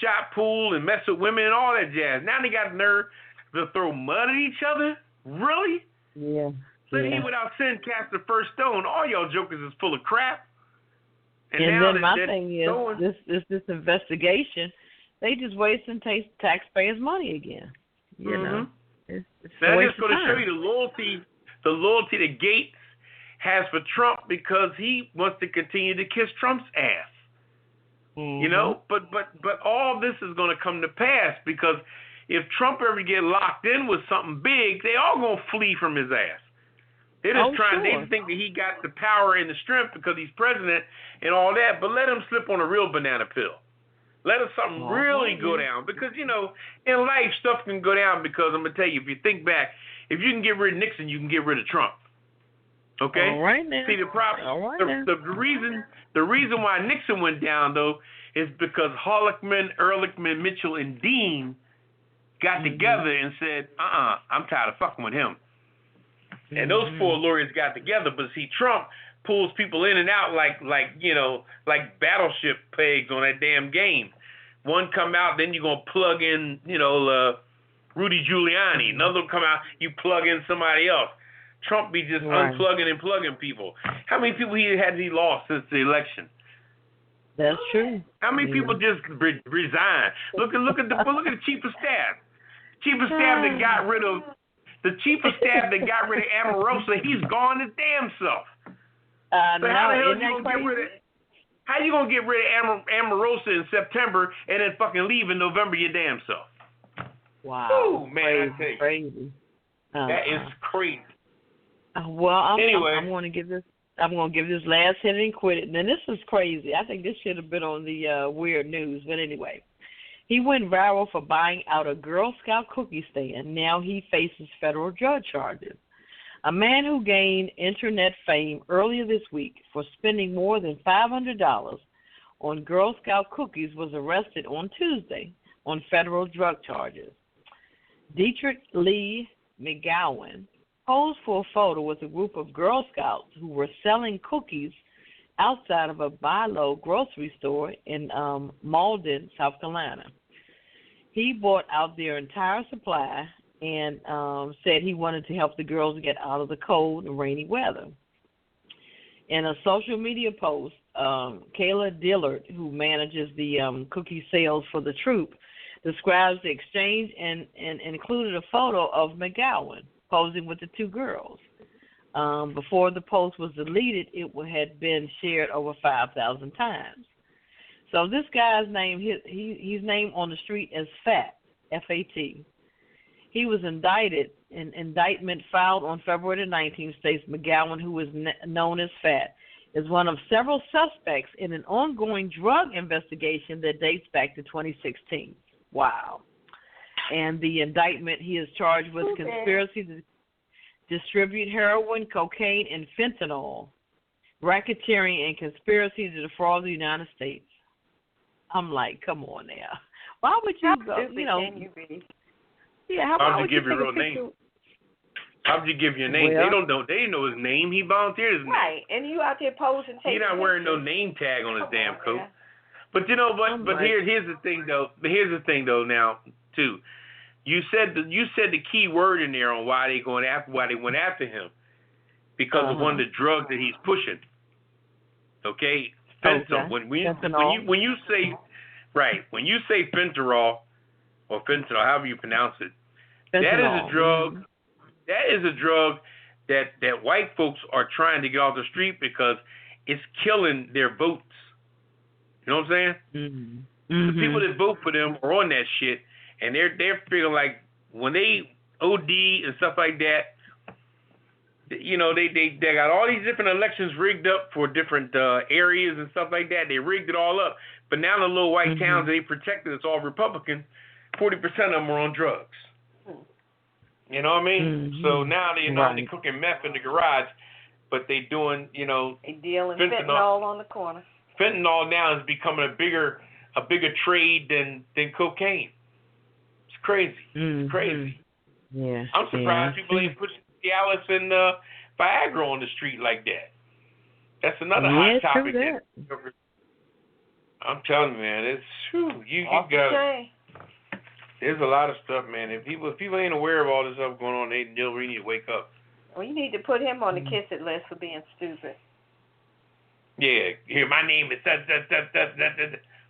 shot pool and messed with women and all that jazz. Now they got the nerve to throw mud at each other? Really? Yeah. Let he without sin cast the first stone. All y'all jokers is full of crap. And then my thing is, this investigation, they just wasting taxpayers' money again. You know, it's that is going to show you the loyalty to Gates has for Trump because he wants to continue to kiss Trump's ass. Mm-hmm. You know, but all this is going to come to pass because if Trump ever get locked in with something big, they all going to flee from his ass. They're just trying. Sure. They think that he got the power and the strength because he's president and all that. But let him slip on a real banana pill. Let something really go down because in life stuff can go down because I'm gonna tell you, if you think back, if you can get rid of Nixon, you can get rid of Trump. Okay. All right now. See the problem. The reason why Nixon went down though is because Harlickman, Ehrlichman, Mitchell, and Dean got together and said, I'm tired of fucking with him. And those four lawyers got together, but see, Trump pulls people in and out like battleship pegs on that damn game. One come out, then you're gonna plug in, Rudy Giuliani. Another come out, you plug in somebody else. Trump be just unplugging and plugging people. How many people he lost since the election? That's true. How many people just resigned? Look at the chief of staff. Chief of staff that got rid of. The chief of staff that got rid of Omarosa, he's gone his damn self. So how the hell you gonna get rid of Omarosa in September and then fucking leave in November your damn self? Wow. Ooh, man, crazy. That is crazy. Well, anyway, I'm going to give this last hit and quit it. And this is crazy. I think this should have been on the weird news, but anyway. He went viral for buying out a Girl Scout cookie stand. Now he faces federal drug charges. A man who gained internet fame earlier this week for spending more than $500 on Girl Scout cookies was arrested on Tuesday on federal drug charges. Dietrich Lee McGowan posed for a photo with a group of Girl Scouts who were selling cookies outside of a Bi-Lo grocery store in Malden, South Carolina. He bought out their entire supply and said he wanted to help the girls get out of the cold and rainy weather. In a social media post, Kayla Dillard, who manages the cookie sales for the troop, describes the exchange and included a photo of McGowan posing with the two girls. Before the post was deleted, it had been shared over 5,000 times. So this guy's name, he's named on the street as Fat, F-A-T. He was indicted. An indictment filed on February 19th states McGowan, who is known as Fat, is one of several suspects in an ongoing drug investigation that dates back to 2016. Wow. And the indictment, he is charged with conspiracy to distribute heroin, cocaine, and fentanyl, racketeering, and conspiracy to defraud the United States. I'm like, come on now. Why would you go, Yeah, how would you give your real name? How would you give your name? Well, they didn't know his name. He volunteered his name. Right, and you out there posing. He's not wearing no name tag on his damn coat. But you know what? But here's the thing though. Now too, you said the key word in there on why they went after him because of one of the drugs that he's pushing. Okay, fentanyl. When you say fentanyl or fentanyl, however you pronounce it, that is a drug. That is a drug that white folks are trying to get off the street because it's killing their votes. You know what I'm saying? The people that vote for them are on that shit, and they're feeling like when they OD and stuff like that, you know, they got all these different elections rigged up for different areas and stuff like that. They rigged it all up, but now the little white towns that they protected, it's all Republican. 40% of them are on drugs. You know what I mean? So now they're not only cooking meth in the garage, but they doing, you know, they dealing fentanyl on the corner. Fentanyl now is becoming a bigger trade than cocaine. It's crazy. It's crazy. Yeah. I'm surprised people ain't pushing Cialis and Viagra on the street like that. That's another hot topic. I'm telling you, man, it's you got. There's a lot of stuff, man. If people ain't aware of all this stuff going on, they really need to wake up. Well, you need to put him on the kiss it list for being stupid. Yeah, here, my name is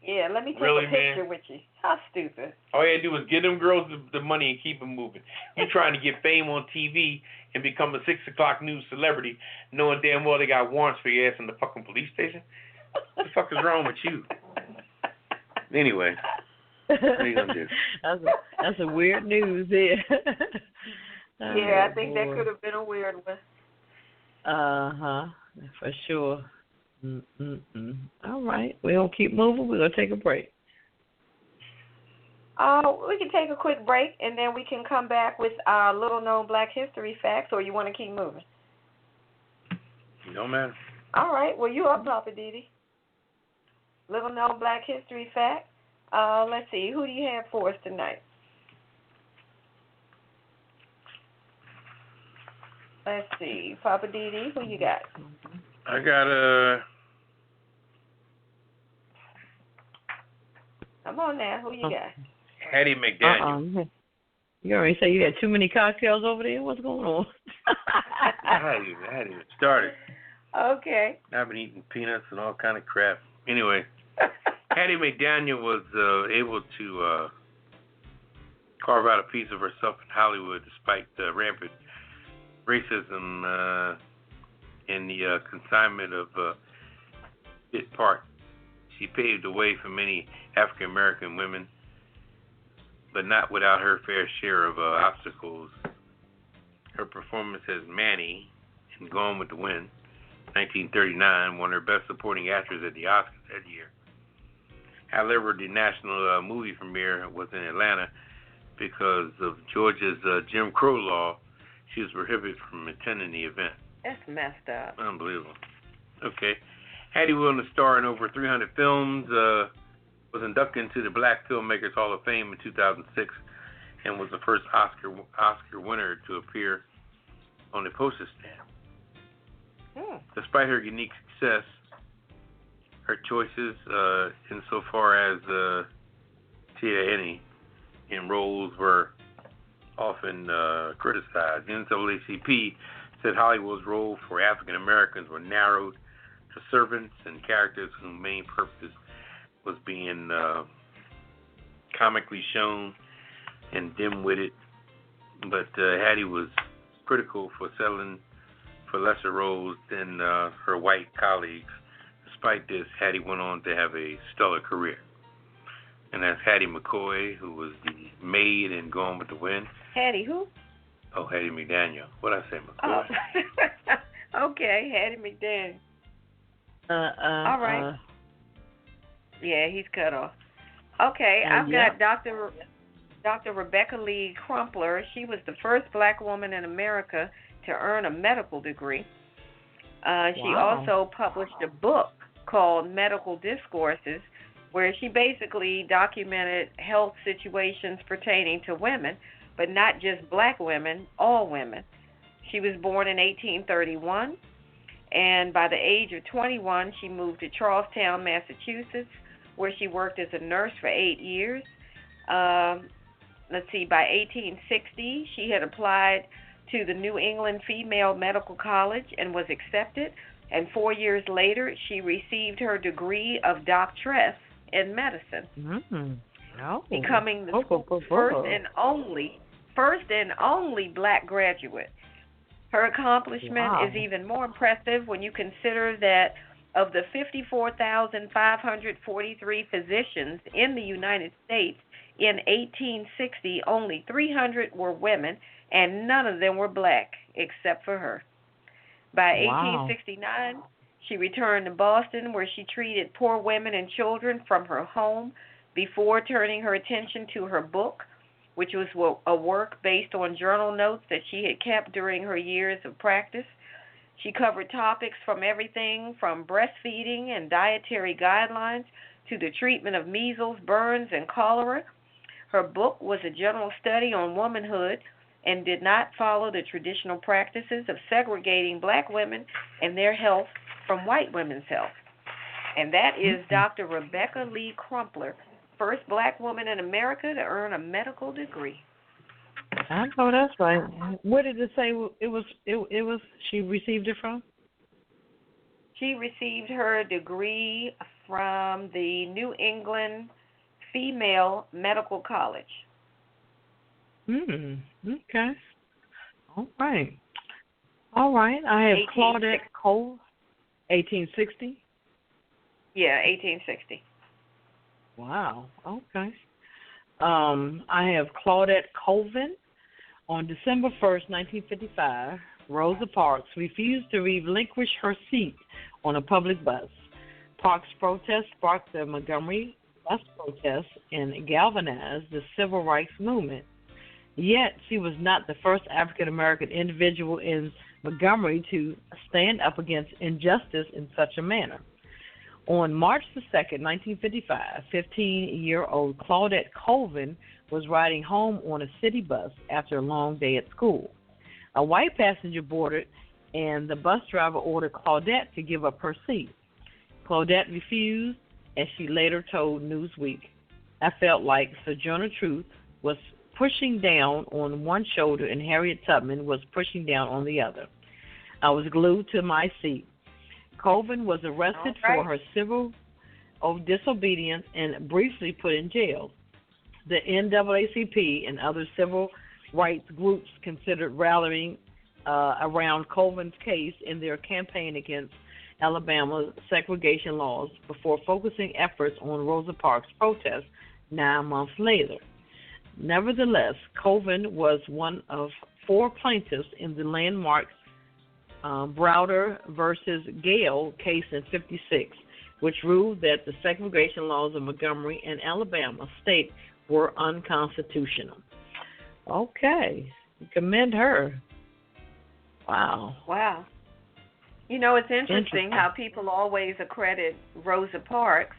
Yeah, let me take Really, a picture man? with you. How stupid. All you had to do was give them girls the money and keep them moving. You trying to get fame on TV and become a 6 o'clock news celebrity, knowing damn well they got warrants for your ass in the fucking police station? What the fuck is wrong with you? Anyway, what are you gonna do? That's a weird news there. Yeah, I think that could have been a weird one. For sure. All right, we're gonna keep moving. We're gonna take a break. We can take a quick break, and then we can come back with our little-known Black History facts, or you want to keep moving? No, man. All right, well, you up, Poppa DD. Little-known Black History fact. Let's see, who do you have for us tonight? Let's see, Poppa DD, who you got? I got Come on now, who you got? Hattie McDaniel. You already say you had too many cocktails over there? What's going on? I hadn't even started. Okay. I've been eating peanuts and all kind of crap. Anyway, Hattie McDaniel was able to carve out a piece of herself in Hollywood despite rampant racism and the consignment of bit part. She paved the way for many African American women, but not without her fair share of obstacles. Her performance as Manny in Gone with the Wind, 1939, won her Best Supporting Actress at the Oscars that year. However, the national movie premiere was in Atlanta because of Georgia's Jim Crow law. She was prohibited from attending the event. That's messed up. Unbelievable. Okay. Hattie won to star in over 300 films, was inducted into the Black Filmmakers Hall of Fame in 2006, and was the first Oscar winner to appear on the poster stand. Despite her unique success, her choices insofar as Tia Annie in roles were often criticized. The NAACP said Hollywood's role for African Americans were narrowed to servants and characters whose main purpose was being comically shown and dim-witted. But Hattie was critical for settling for lesser roles than her white colleagues. Despite this, Hattie went on to have a stellar career. And that's Hattie McCoy, who was the maid in Gone with the Wind. Hattie who? Oh, Hattie McDaniel. What did I say, McCoy? Oh. Okay, Hattie McDaniel. All right. Yeah, he's cut off. Okay, I've got Dr. Rebecca Lee Crumpler. She was the first black woman in America to earn a medical degree. She also published a book called Medical Discourses, where she basically documented health situations pertaining to women, but not just black women, all women. She was born in 1831, and by the age of 21, she moved to Charlestown, Massachusetts, where she worked as a nurse for 8 years. By 1860, she had applied to the New England Female Medical College and was accepted, and 4 years later, she received her degree of doctorate in medicine, becoming the first and only black graduate. Her accomplishment is even more impressive when you consider that of the 54,543 physicians in the United States in 1860, only 300 were women, and none of them were black except for her. By 1869, she returned to Boston, where she treated poor women and children from her home before turning her attention to her book, which was a work based on journal notes that she had kept during her years of practice. She covered topics from everything from breastfeeding and dietary guidelines to the treatment of measles, burns, and cholera. Her book was a general study on womanhood and did not follow the traditional practices of segregating black women and their health from white women's health. And that is Dr. Rebecca Lee Crumpler, first black woman in America to earn a medical degree. I know that's right. Where did it say it was? She received it from? She received her degree from the New England Female Medical College. Okay. All right. All right. I have Claudette Cole, 1860. Yeah, 1860. Wow. Okay. I have Claudette Colvin. On December 1st, 1955, Rosa Parks refused to relinquish her seat on a public bus. Parks' protest sparked the Montgomery bus protest and galvanized the civil rights movement. Yet, she was not the first African-American individual in Montgomery to stand up against injustice in such a manner. On March the 2nd, 1955, 15-year-old Claudette Colvin was riding home on a city bus after a long day at school. A white passenger boarded, and the bus driver ordered Claudette to give up her seat. Claudette refused, as she later told Newsweek. I felt like Sojourner Truth was pushing down on one shoulder and Harriet Tubman was pushing down on the other. I was glued to my seat. Colvin was arrested for her civil disobedience and briefly put in jail. The NAACP and other civil rights groups considered rallying around Colvin's case in their campaign against Alabama's segregation laws before focusing efforts on Rosa Parks' protest 9 months later. Nevertheless, Colvin was one of 4 plaintiffs in the landmark Browder versus Gale case in '56, which ruled that the segregation laws of Montgomery and Alabama state were unconstitutional. Okay. Commend her. Wow. Wow. You know, it's interesting how people always accredit Rosa Parks,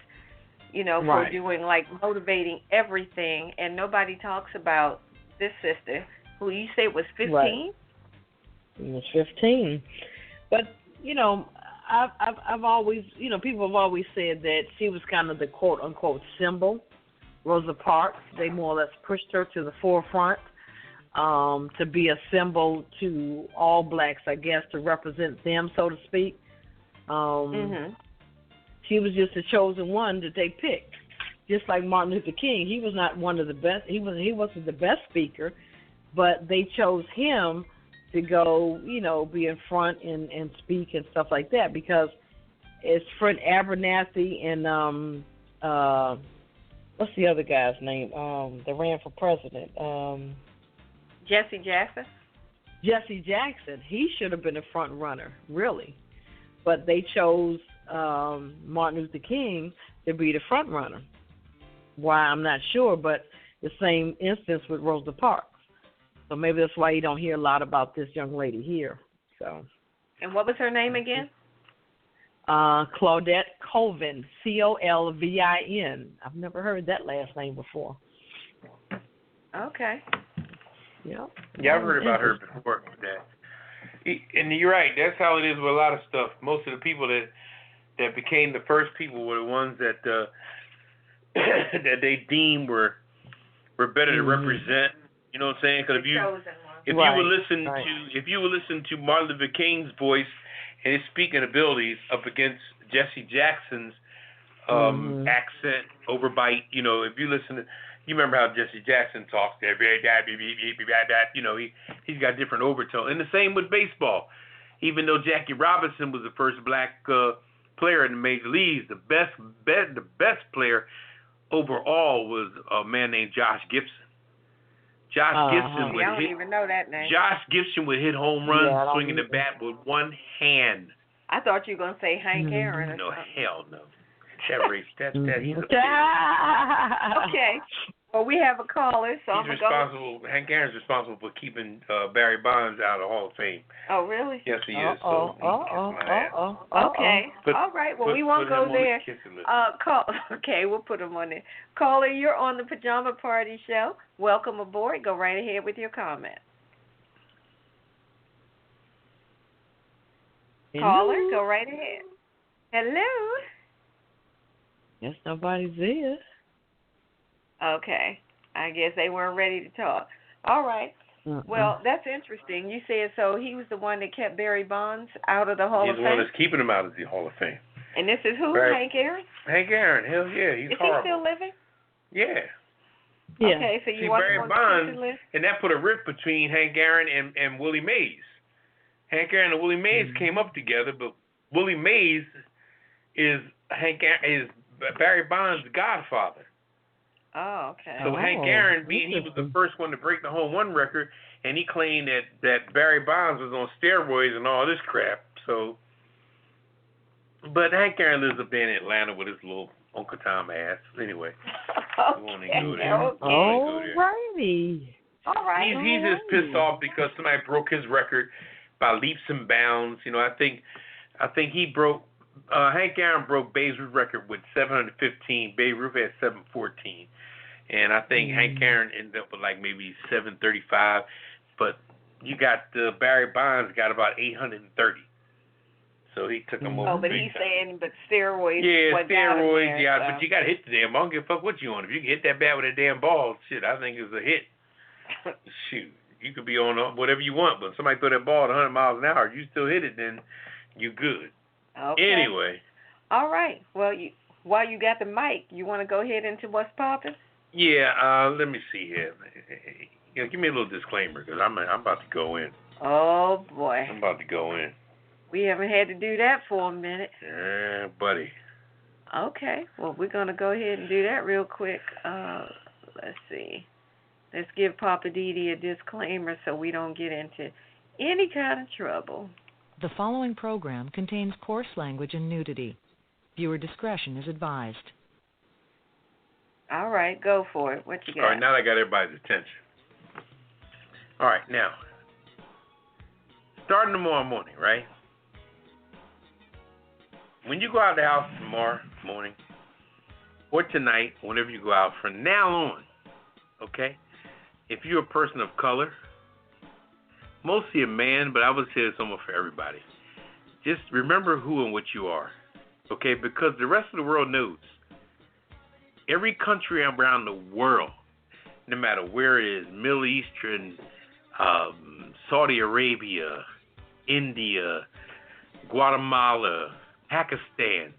you know, for doing, like, motivating everything, and nobody talks about this sister, who you say was 15? Right. She was 15. But, you know, I've always, you know, people have always said that she was kind of the quote-unquote symbol, Rosa Parks. They more or less pushed her to the forefront to be a symbol to all blacks, I guess, to represent them, so to speak. She was just the chosen one that they picked. Just like Martin Luther King, he was not one of the best. He wasn't the best speaker, but they chose him to go, you know, be in front and speak and stuff like that, because it's Fred Abernathy and what's the other guy's name that ran for president? Jesse Jackson. Jesse Jackson. He should have been a front runner, really, but they chose Martin Luther King to be the front runner. Why, I'm not sure, but the same instance with Rosa Parks. So maybe that's why you don't hear a lot about this young lady here. So. And what was her name again? Claudette Colvin, Colvin. I've never heard that last name before. Okay. Yeah. Yeah, I've heard about her before. And you're right. That's how it is with a lot of stuff. Most of the people that became the first people were the ones that that they deemed were better to represent. You know what I'm saying? Because if you would listen to Martin Luther King's voice and his speaking abilities up against Jesse Jackson's accent, overbite, you know, if you listen to, you remember how Jesse Jackson talks there, you know, he's got different overtones. And the same with baseball. Even though Jackie Robinson was the first black player in the major leagues, the best player overall was a man named Josh Gibson. Gibson would I don't even know that name. Josh Gibson would hit home runs swinging the bat with one hand. I thought you were going to say Hank Aaron. No, hell no. He's a Okay. Well, we have a caller, so I'm responsible. Hank Aaron's responsible for keeping Barry Bonds out of the Hall of Fame. Oh, really? Yes, he is. So Okay. All right. Well, we won't go there. Okay, we'll put him on there. Caller, you're on the Pajama Party Show. Welcome aboard. Go right ahead with your comment. Hello. Caller, go right ahead. Hello. Guess nobody's there. Okay. I guess they weren't ready to talk. All right. Well, that's interesting. You said so he was the one that kept Barry Bonds out of the Hall of He's Fame? the one that's keeping him out of the Hall of Fame. And this is who? Right. Hank Aaron? Hank Aaron, hell yeah, he's Is horrible. he still living? Yeah. Yeah. Okay, so you See, want Barry him on the Bonds, pension list? and that put a rift between Hank Aaron and Willie Mays. Hank Aaron and Willie Mays came up together, but Willie Mays is Barry Bonds' godfather. Oh, okay. So Hank Aaron, being he was the first one to break the home run record, and he claimed that Barry Bonds was on steroids and all this crap. So, but Hank Aaron lives up there in Atlanta with his little Uncle Tom ass. Anyway, we won't even go there. All righty. All right. He's just pissed off because somebody broke his record by leaps and bounds. You know, I think he broke. Hank Aaron broke Babe Ruth's record with 715. Babe Ruth had 714, and I think Hank Aaron ended up with like maybe 735. But you got Barry Bonds got about 830. So he took him over. Oh, but he's saying, steroids. Yeah, what got him steroids. there, Yeah, so. but you got to hit the damn. I don't give a fuck what you want. If you can hit that bat with a damn ball, shit, I think it's a hit. Shoot, you could be on whatever you want, but somebody throw that ball at 100 miles an hour, you still hit it, then you good. Okay. Anyway. All right. Well, while you got the mic, you want to go ahead into what's popping? Yeah. Let me see here. You know, give me a little disclaimer because I'm about to go in. Oh boy. I'm about to go in. We haven't had to do that for a minute. Yeah, buddy. Okay. Well, we're gonna go ahead and do that real quick. Let's see. Let's give Poppa DD a disclaimer so we don't get into any kind of trouble. The following program contains coarse language and nudity. Viewer discretion is advised. All right, go for it. What you got? All right, now I got everybody's attention. All right, now, starting tomorrow morning, right? When you go out of the house tomorrow morning or tonight, whenever you go out from now on, okay? If you're a person of color, mostly a man, but I would say it's almost for everybody. Just remember who and what you are, okay? Because the rest of the world knows. Every country around the world, no matter where it is, Middle Eastern, Saudi Arabia, India, Guatemala, Pakistan,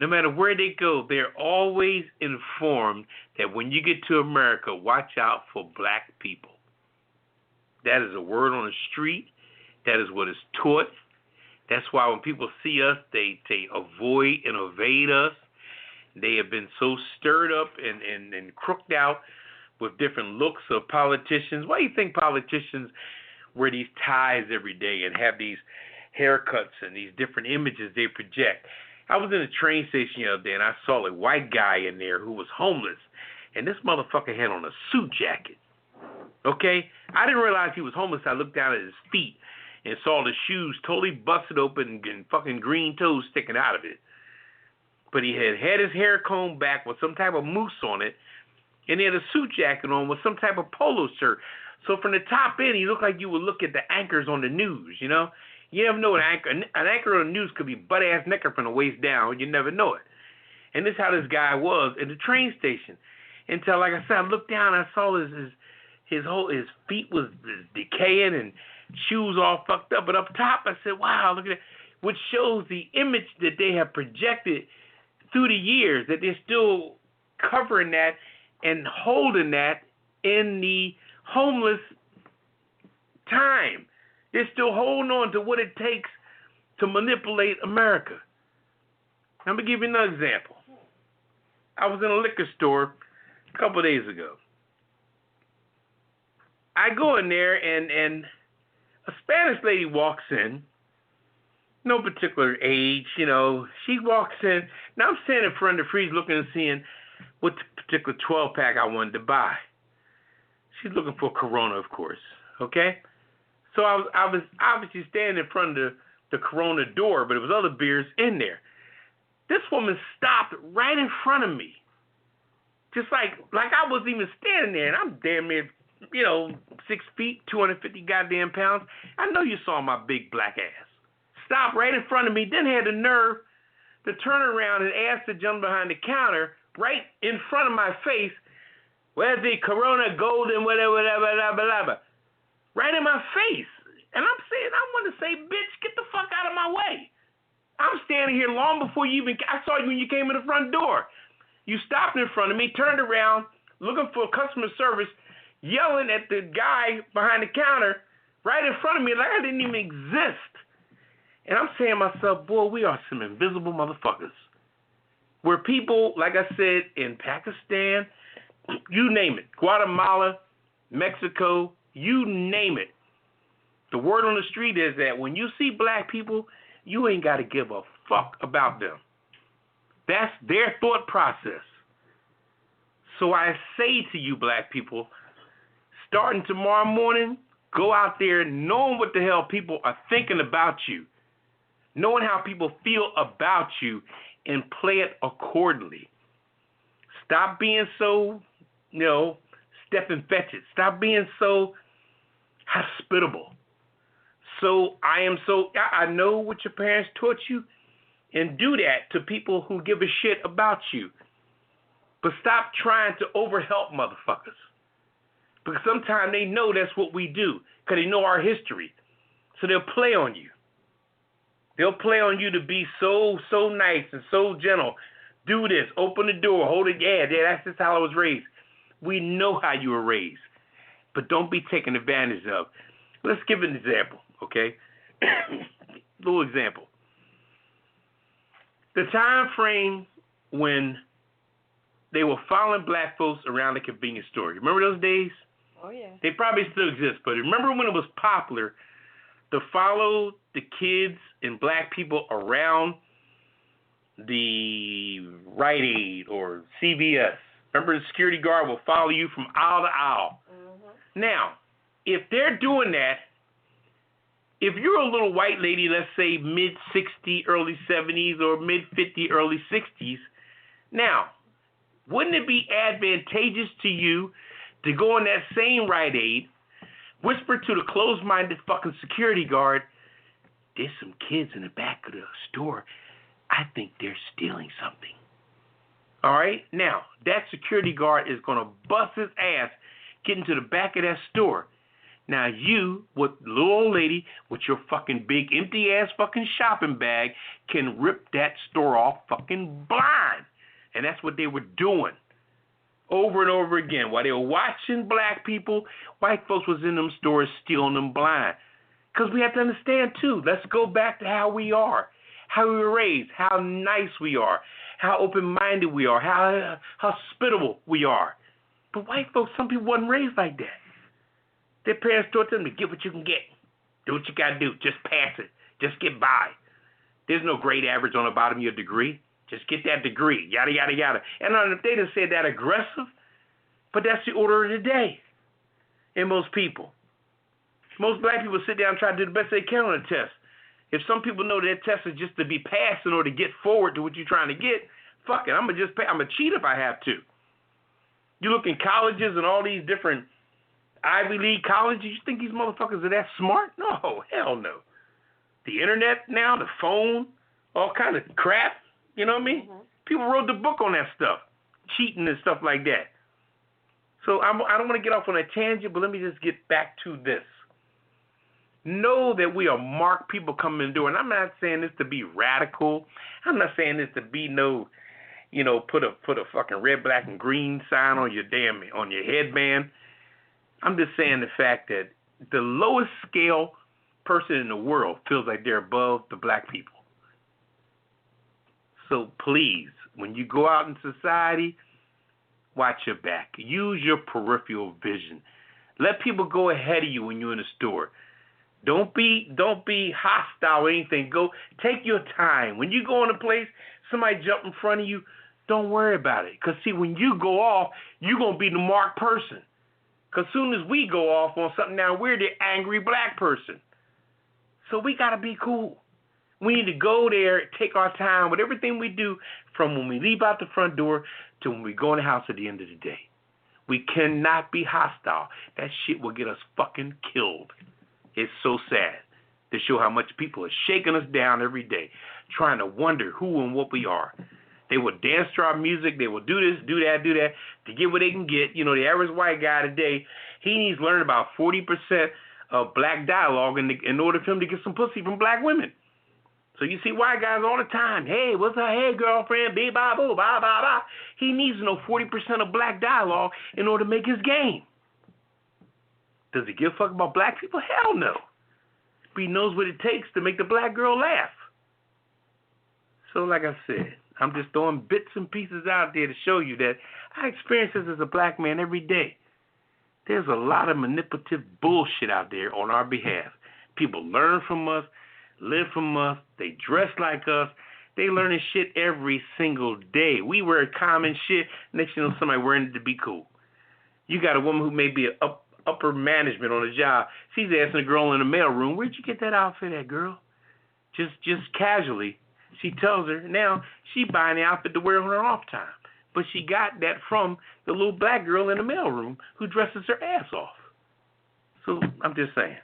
no matter where they go, they're always informed that when you get to America, watch out for black people. That is a word on the street. That is what is taught. That's why when people see us, they avoid and evade us. They have been so stirred up and crooked out with different looks of politicians. Why do you think politicians wear these ties every day and have these haircuts and these different images they project? I was in a train station the other day and I saw a white guy in there who was homeless, and this motherfucker had on a suit jacket. Okay? I didn't realize he was homeless. I looked down at his feet and saw the shoes totally busted open and fucking green toes sticking out of it. But he had his hair combed back with some type of mousse on it, and he had a suit jacket on with some type of polo shirt. So from the top end, he looked like you would look at the anchors on the news, you know? You never know an anchor on the news could be butt-ass naked from the waist down. You never know it. And this is how this guy was at the train station. Until, like I said, I looked down and I saw his feet was decaying and shoes all fucked up. But up top, I said, wow, look at that. Which shows the image that they have projected through the years, that they're still covering that and holding that in the homeless time. They're still holding on to what it takes to manipulate America. I'm going to give you another example. I was in a liquor store a couple of days ago. I go in there and a Spanish lady walks in, no particular age, you know. She walks in. Now I'm standing in front of the freezer looking and seeing what particular 12-pack I wanted to buy. She's looking for Corona, of course, okay? So I was obviously standing in front of the Corona door, but there was other beers in there. This woman stopped right in front of me, just like I wasn't even standing there, and I'm damn near, 6 feet, 250 goddamn pounds. I know you saw my big black ass. Stopped right in front of me, then had the nerve to turn around and ask the gentleman behind the counter, right in front of my face, where's the Corona Golden, whatever. right in my face. And I'm saying, I want to say, bitch, get the fuck out of my way. I'm standing here long before you even, I saw you when you came in the front door. You stopped in front of me, turned around, looking for customer service, yelling at the guy behind the counter right in front of me like I didn't even exist. And I'm saying to myself, boy, we are some invisible motherfuckers. Where people, like I said, in Pakistan, you name it, Guatemala, Mexico, you name it. The word on the street is that when you see black people, you ain't got to give a fuck about them. That's their thought process. So I say to you black people, starting tomorrow morning, go out there knowing what the hell people are thinking about you, knowing how people feel about you, and play it accordingly. Stop being so, step and fetch it. Stop being so hospitable. I know what your parents taught you, and do that to people who give a shit about you. But stop trying to overhelp motherfuckers. Because sometimes they know that's what we do, because they know our history. So they'll play on you. They'll play on you to be so nice and so gentle. Do this, open the door, hold it, yeah, that's just how I was raised. We know how you were raised. But don't be taken advantage of. Let's give an example, okay? Little example. The time frame when they were following black folks around the convenience store. You remember those days? Oh, yeah. They probably still exist, but remember when it was popular to follow the kids and black people around the Rite Aid or CVS? Remember the security guard will follow you from aisle to aisle. Mm-hmm. Now, if they're doing that, if you're a little white lady, let's say mid-60s, early 70s, or mid-50s, early 60s, now, wouldn't it be advantageous to you to go in that same Rite Aid, whisper to the closed-minded fucking security guard, there's some kids in the back of the store. I think they're stealing something. All right? Now, that security guard is going to bust his ass getting to the back of that store. Now, you, with little old lady, with your fucking big empty-ass fucking shopping bag, can rip that store off fucking blind. And that's what they were doing over and over again. While they were watching black people, white folks was in them stores stealing them blind. Because we have to understand, too, let's go back to how we are, how we were raised, how nice we are, how open-minded we are, how hospitable we are. But white folks, some people wasn't raised like that. Their parents taught them to get what you can get. Do what you got to do. Just pass it. Just get by. There's no grade average on the bottom of your degree. Just get that degree. Yada, yada, yada. And they didn't say that aggressive, but that's the order of the day in most people. Most black people sit down and try to do the best they can on a test. If some people know that test is just to be passed in order to get forward to what you're trying to get, fuck it. I'm going to cheat if I have to. You look in colleges and all these different Ivy League colleges, you think these motherfuckers are that smart? No, hell no. The internet now, the phone, all kind of crap, you know what I mean? Mm-hmm. People wrote the book on that stuff, cheating and stuff like that. So I don't want to get off on a tangent, but let me just get back to this. Know that we are marked people coming in the door, and I'm not saying this to be radical. I'm not saying this to be put a fucking red, black, and green sign on your headband. I'm just saying the fact that the lowest scale person in the world feels like they're above the black people. So please, when you go out in society, watch your back. Use your peripheral vision. Let people go ahead of you when you're in the store. Don't be hostile or anything. Go take your time. When you go in a place, somebody jump in front of you, don't worry about it. Because see, when you go off, you're going to be the marked person. Because as soon as we go off on something now, we're the angry black person. So we got to be cool. We need to go there, take our time with everything we do from when we leave out the front door to when we go in the house at the end of the day. We cannot be hostile. That shit will get us fucking killed. It's so sad to show how much people are shaking us down every day, trying to wonder who and what we are. They will dance to our music. They will do this, do that, to get what they can get. You know, the average white guy today, he needs to learn about 40% black dialogue in order for him to get some pussy from black women. So you see white guys all the time, hey, what's up, hey, girlfriend, bee, ba, boo, ba, ba, ba. He needs to know 40% of black dialogue in order to make his game. Does he give a fuck about black people? Hell no. But he knows what it takes to make the black girl laugh. So like I said, I'm just throwing bits and pieces out there to show you that I experience this as a black man every day. There's a lot of manipulative bullshit out there on our behalf. People learn from us, live from us, they dress like us. They learning shit every single day. We wear common shit, next thing you know somebody wearing it to be cool. You got a woman who may be upper management on a job. She's asking a girl in the mailroom, where'd you get that outfit at, girl? Just casually. She tells her now she buying the outfit to wear on her off time. But she got that from the little black girl in the mailroom who dresses her ass off. So I'm just saying,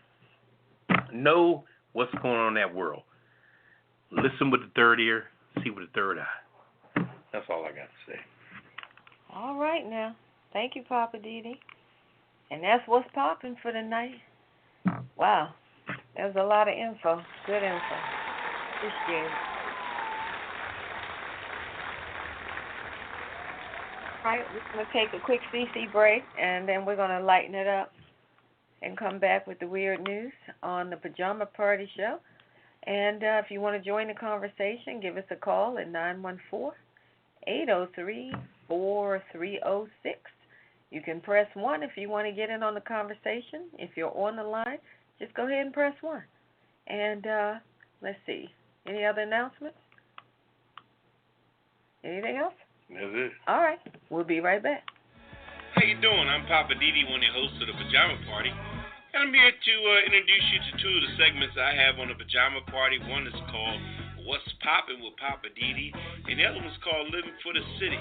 know what's going on in that world. Listen with the third ear, see with the third eye. That's all I got to say. All right now. Thank you, Poppa DD. And that's what's popping for tonight. Wow. That was a lot of info. Good info. Appreciate it. All right, we're going to take a quick CC break, and then we're going to lighten it up and come back with the weird news on the Pajama Party Show. And if you want to join the conversation, give us a call at 914-803-4306. You can press 1 if you want to get in on the conversation. If you're on the line, just go ahead and press 1. And let's see. Any other announcements? Anything else? That's it. All right. We'll be right back. How you doing? I'm Poppa DD, one of the hosts of the Pajama Party. And I'm here to introduce you to two of the segments I have on the Pajama Party. One is called What's Poppin' with Poppa DD, and the other one's called Living for the City.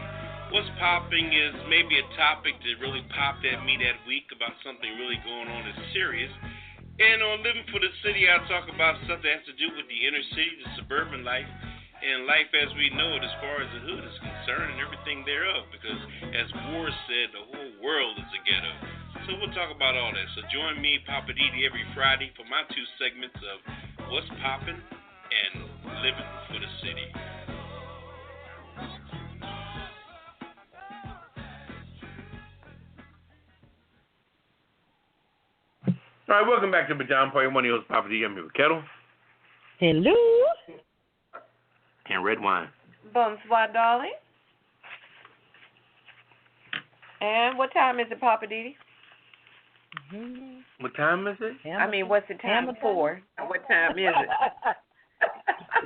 What's Popping is maybe a topic that really popped at me that week about something really going on that's serious. And on Living for the City, I'll talk about stuff that has to do with the inner city, the suburban life, and life as we know it as far as the hood is concerned and everything thereof. Because as Moore said, the whole world is a ghetto. So we'll talk about all that. So join me, Poppa DD, every Friday for my two segments of What's Poppin' and Living for the City. All right, welcome back to Pajama Party. One of your hosts, Poppa DD. I'm here with Ketel. Hello. And Redwine. Bonsoir, darling. And what time is it, Poppa DD? What time is it? I mean, what's the time for? What time is it?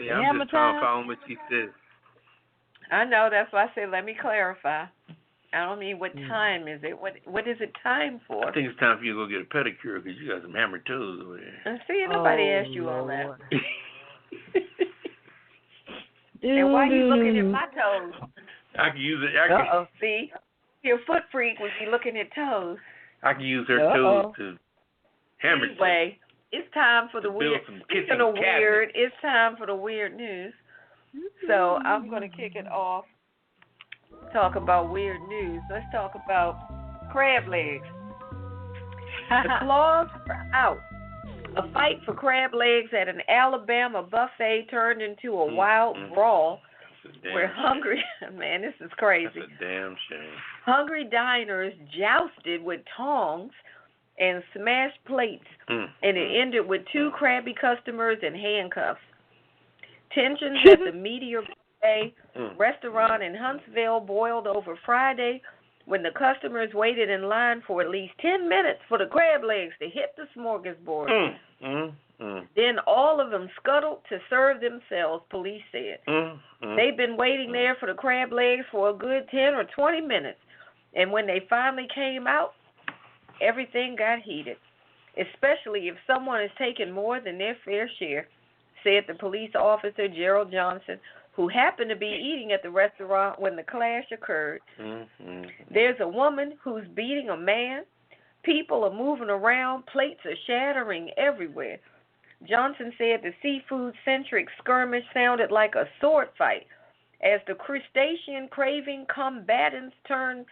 Yeah, I'm just trying to follow what she says. I know, that's why I said let me clarify. I don't mean what time is it. What is it time for? I think it's time for you to go get a pedicure because you got some hammered toes over there. And see, nobody asked you all that. And why are you looking at my toes? I can use it. See, your foot freak would be looking at toes. I can use her toes to hammer. Anyway, it's time for the weird. Speaking of weird, it's time for the weird news. So I'm going to kick it off. Talk about weird news. Let's talk about crab legs. The claws are out. A fight for crab legs at an Alabama buffet turned into a wild brawl where hungry, man, this is crazy. That's a damn shame. Hungry diners jousted with tongs and smashed plates, and it ended with 2 crabby customers in handcuffs. Tensions at the Meteor Buffet restaurant in Huntsville boiled over Friday when the customers waited in line for at least 10 minutes for the crab legs to hit the smorgasbord. Then all of them scuttled to serve themselves, police said. They've been waiting there for the crab legs for a good 10 or 20 minutes, and when they finally came out, everything got heated, especially if someone has taken more than their fair share, said the police officer Gerald Johnson, who happened to be eating at the restaurant when the clash occurred. There's a woman who's beating a man. People are moving around. Plates are shattering everywhere. Johnson said the seafood-centric skirmish sounded like a sword fight as the crustacean-craving combatants turned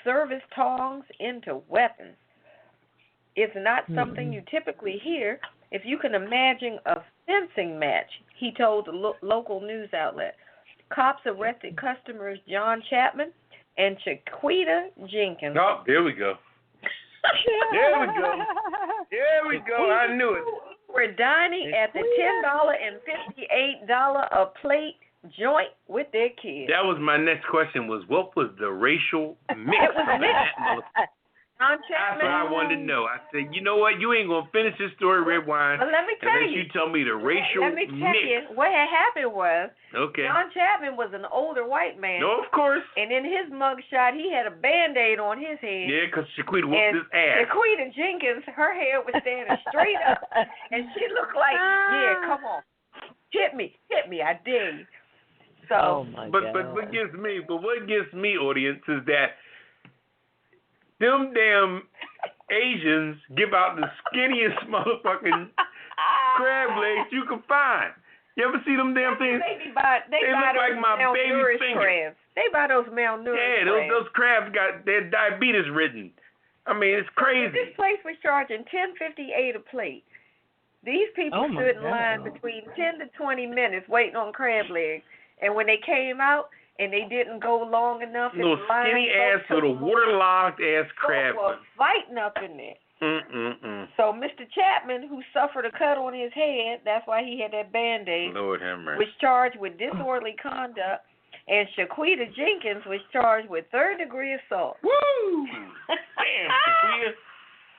service tongs into weapons. It's not something you typically hear. If you can imagine a fencing match, he told the local news outlet. Cops arrested customers John Chapman and Chiquita Jenkins. Oh, there we go. There we go. There we go. I knew it. We're dining at the $10 and $58 a plate joint with their kids. That was my next question. What was the racial mix? It was mixed. John Chapman. That's what I wanted to know. I said, you know what? You ain't gonna finish this story, Redwine, But let me tell unless you tell me the racial Let me tell mix. you what had happened was Okay. John Chapman was an older white man. No, of course. And in his mugshot, he had a Band-Aid on his head. Yeah, because Shaquita whooped And his ass. Shaquita Jenkins, her hair was standing straight up, and she looked like, yeah, come on, hit me, I dare you. So, But what gets me, audience, is that them damn Asians give out the skinniest motherfucking crab legs you can find. You ever see them damn things? They buy look like those my baby malnourished finger. crabs. They buy those malnourished Yeah, crabs. those crabs got their diabetes ridden. I mean, it's crazy. This place was charging $10.58 a plate. These people stood in line between 10 to 20 minutes waiting on crab legs, and when they came out and they didn't go long enough, in Little the line, skinny ass, little waterlogged ass crab. was fighting up in there. So Mr. Chapman, who suffered a cut on his head, that's why he had that Band-Aid, Lord have mercy. was charged with disorderly conduct, and Shaquita Jenkins was charged with third-degree assault. Woo! Damn, Shaquita.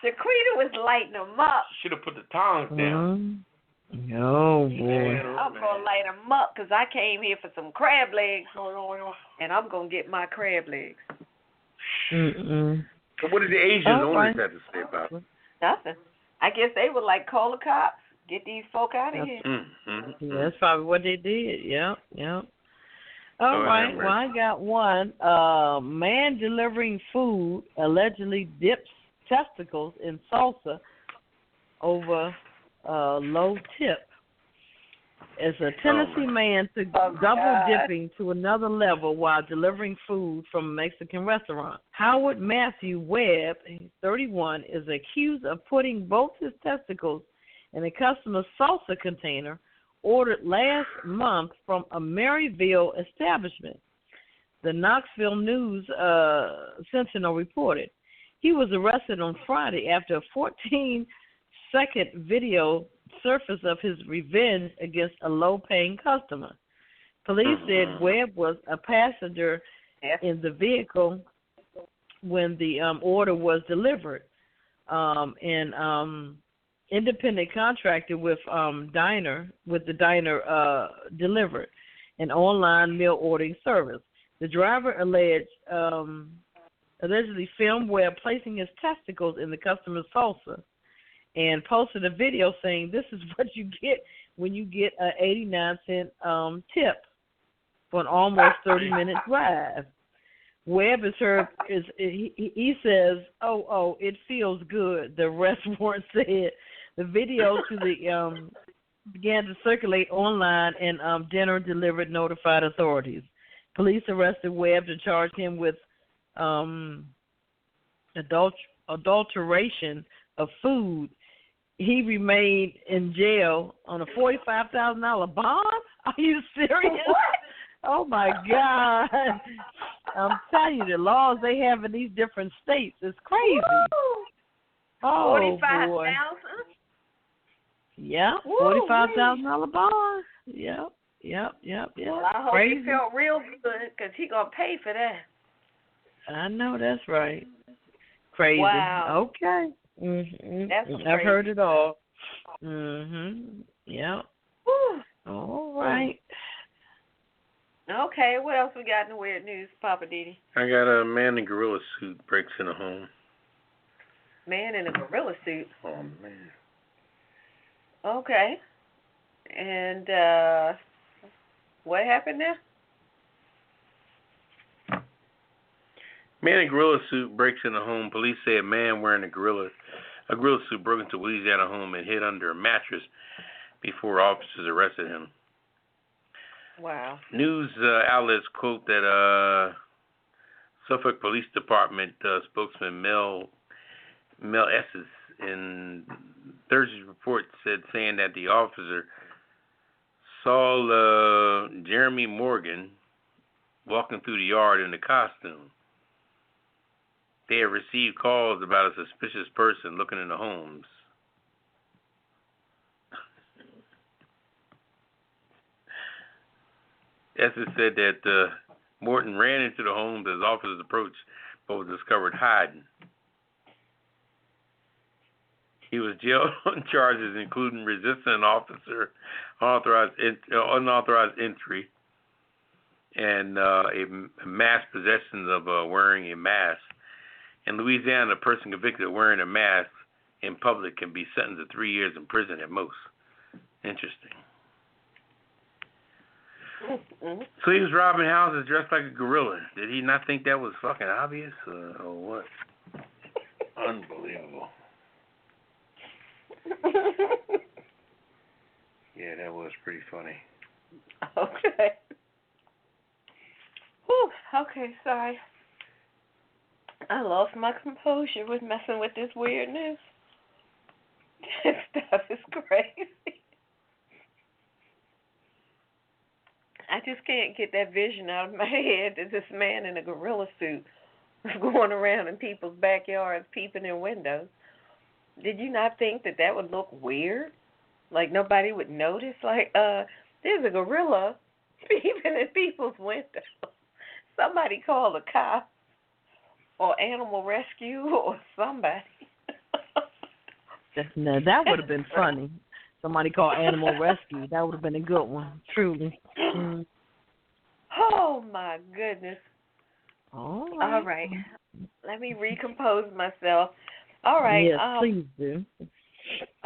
Shaquita was lighting them up. Should have put the tongs down. Oh, boy. I'm going to light them up because I came here for some crab legs, and I'm going to get my crab legs. So what did the Asian owners have to say about it? Nothing. I guess they would like call the cops, get these folk out of here. Yeah, that's probably what they did. Yep. All right. Well, I got one. Man delivering food allegedly dips testicles in salsa over low tip. As a Tennessee man took double dipping to another level while delivering food from a Mexican restaurant. Howard Matthew Webb, 31, is accused of putting both his testicles in a customer's salsa container ordered last month from a Maryville establishment. The Knoxville News Sentinel reported. He was arrested on Friday after a 14-second video surfaced of his revenge against a low-paying customer. Police said Webb was a passenger in the vehicle when the order was delivered. Independent contractor with the diner delivered an online meal ordering service. The driver allegedly filmed Webb placing his testicles in the customer's salsa and posted a video saying, "This is what you get when you get an 89-cent tip for an almost 30-minute drive." Webb is he says, "Oh, it feels good," the restaurant said. The video began to circulate online, and dinner delivered notified authorities. Police arrested Webb to charge him with adulteration of food. He remained in jail on a $45,000 bond? Are you serious? Oh, my God. I'm telling you, the laws they have in these different states is crazy. Oh, $45,000? Yeah, $45,000 bond. Yep. Well, I hope he felt real good because he going to pay for that. I know that's right. Crazy. Wow. Okay. That's crazy. I've heard it all. Yep. All right. Okay, what else we got in the weird news, Poppa DD? I got a man in gorilla suit breaks in a home. Man in a gorilla suit? Oh, man. Okay. And what happened there? Man in gorilla suit breaks in a home. Police say a man wearing a gorilla suit broke into Louisiana home and hid under a mattress before officers arrested him. Wow. News outlets quote that Suffolk Police Department spokesman Mel Mel Esses in Thursday's report saying that the officer saw Jeremy Morgan walking through the yard in a costume. They had received calls about a suspicious person looking in the homes. Esses said that Morton ran into the homes as officers approached, but was discovered hiding. He was jailed on charges including resisting an officer, unauthorized entry, and a mass possession of wearing a mask. In Louisiana, a person convicted of wearing a mask in public can be sentenced to 3 years in prison at most. Interesting. Mm-hmm. So he was robbing houses dressed like a gorilla. Did he not think that was fucking obvious, or what? Unbelievable. Yeah, that was pretty funny. Okay. Whew, okay, sorry. I lost my composure with messing with this weirdness. This stuff is crazy. I just can't get that vision out of my head that this man in a gorilla suit was going around in people's backyards peeping in windows. Did you not think that would look weird? Like nobody would notice? Like, there's a gorilla peeping in people's windows. Somebody call the cops or animal rescue or somebody. No, that would have been funny. Somebody called animal rescue. That would have been a good one, truly. Mm. Oh, my goodness. All right. Let me recompose myself. All right. Yes, please do.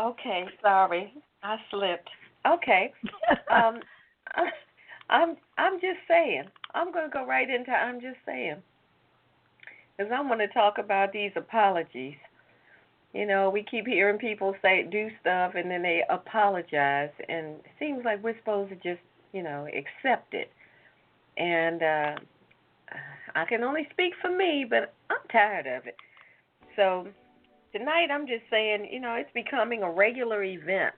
Okay, sorry. I slipped. Okay. I'm just saying. I'm going to go right into I'm just saying. Because I want to talk about these apologies. You know, we keep hearing people do stuff and then they apologize. And it seems like we're supposed to just, accept it. And I can only speak for me, but I'm tired of it. So tonight I'm just saying, it's becoming a regular event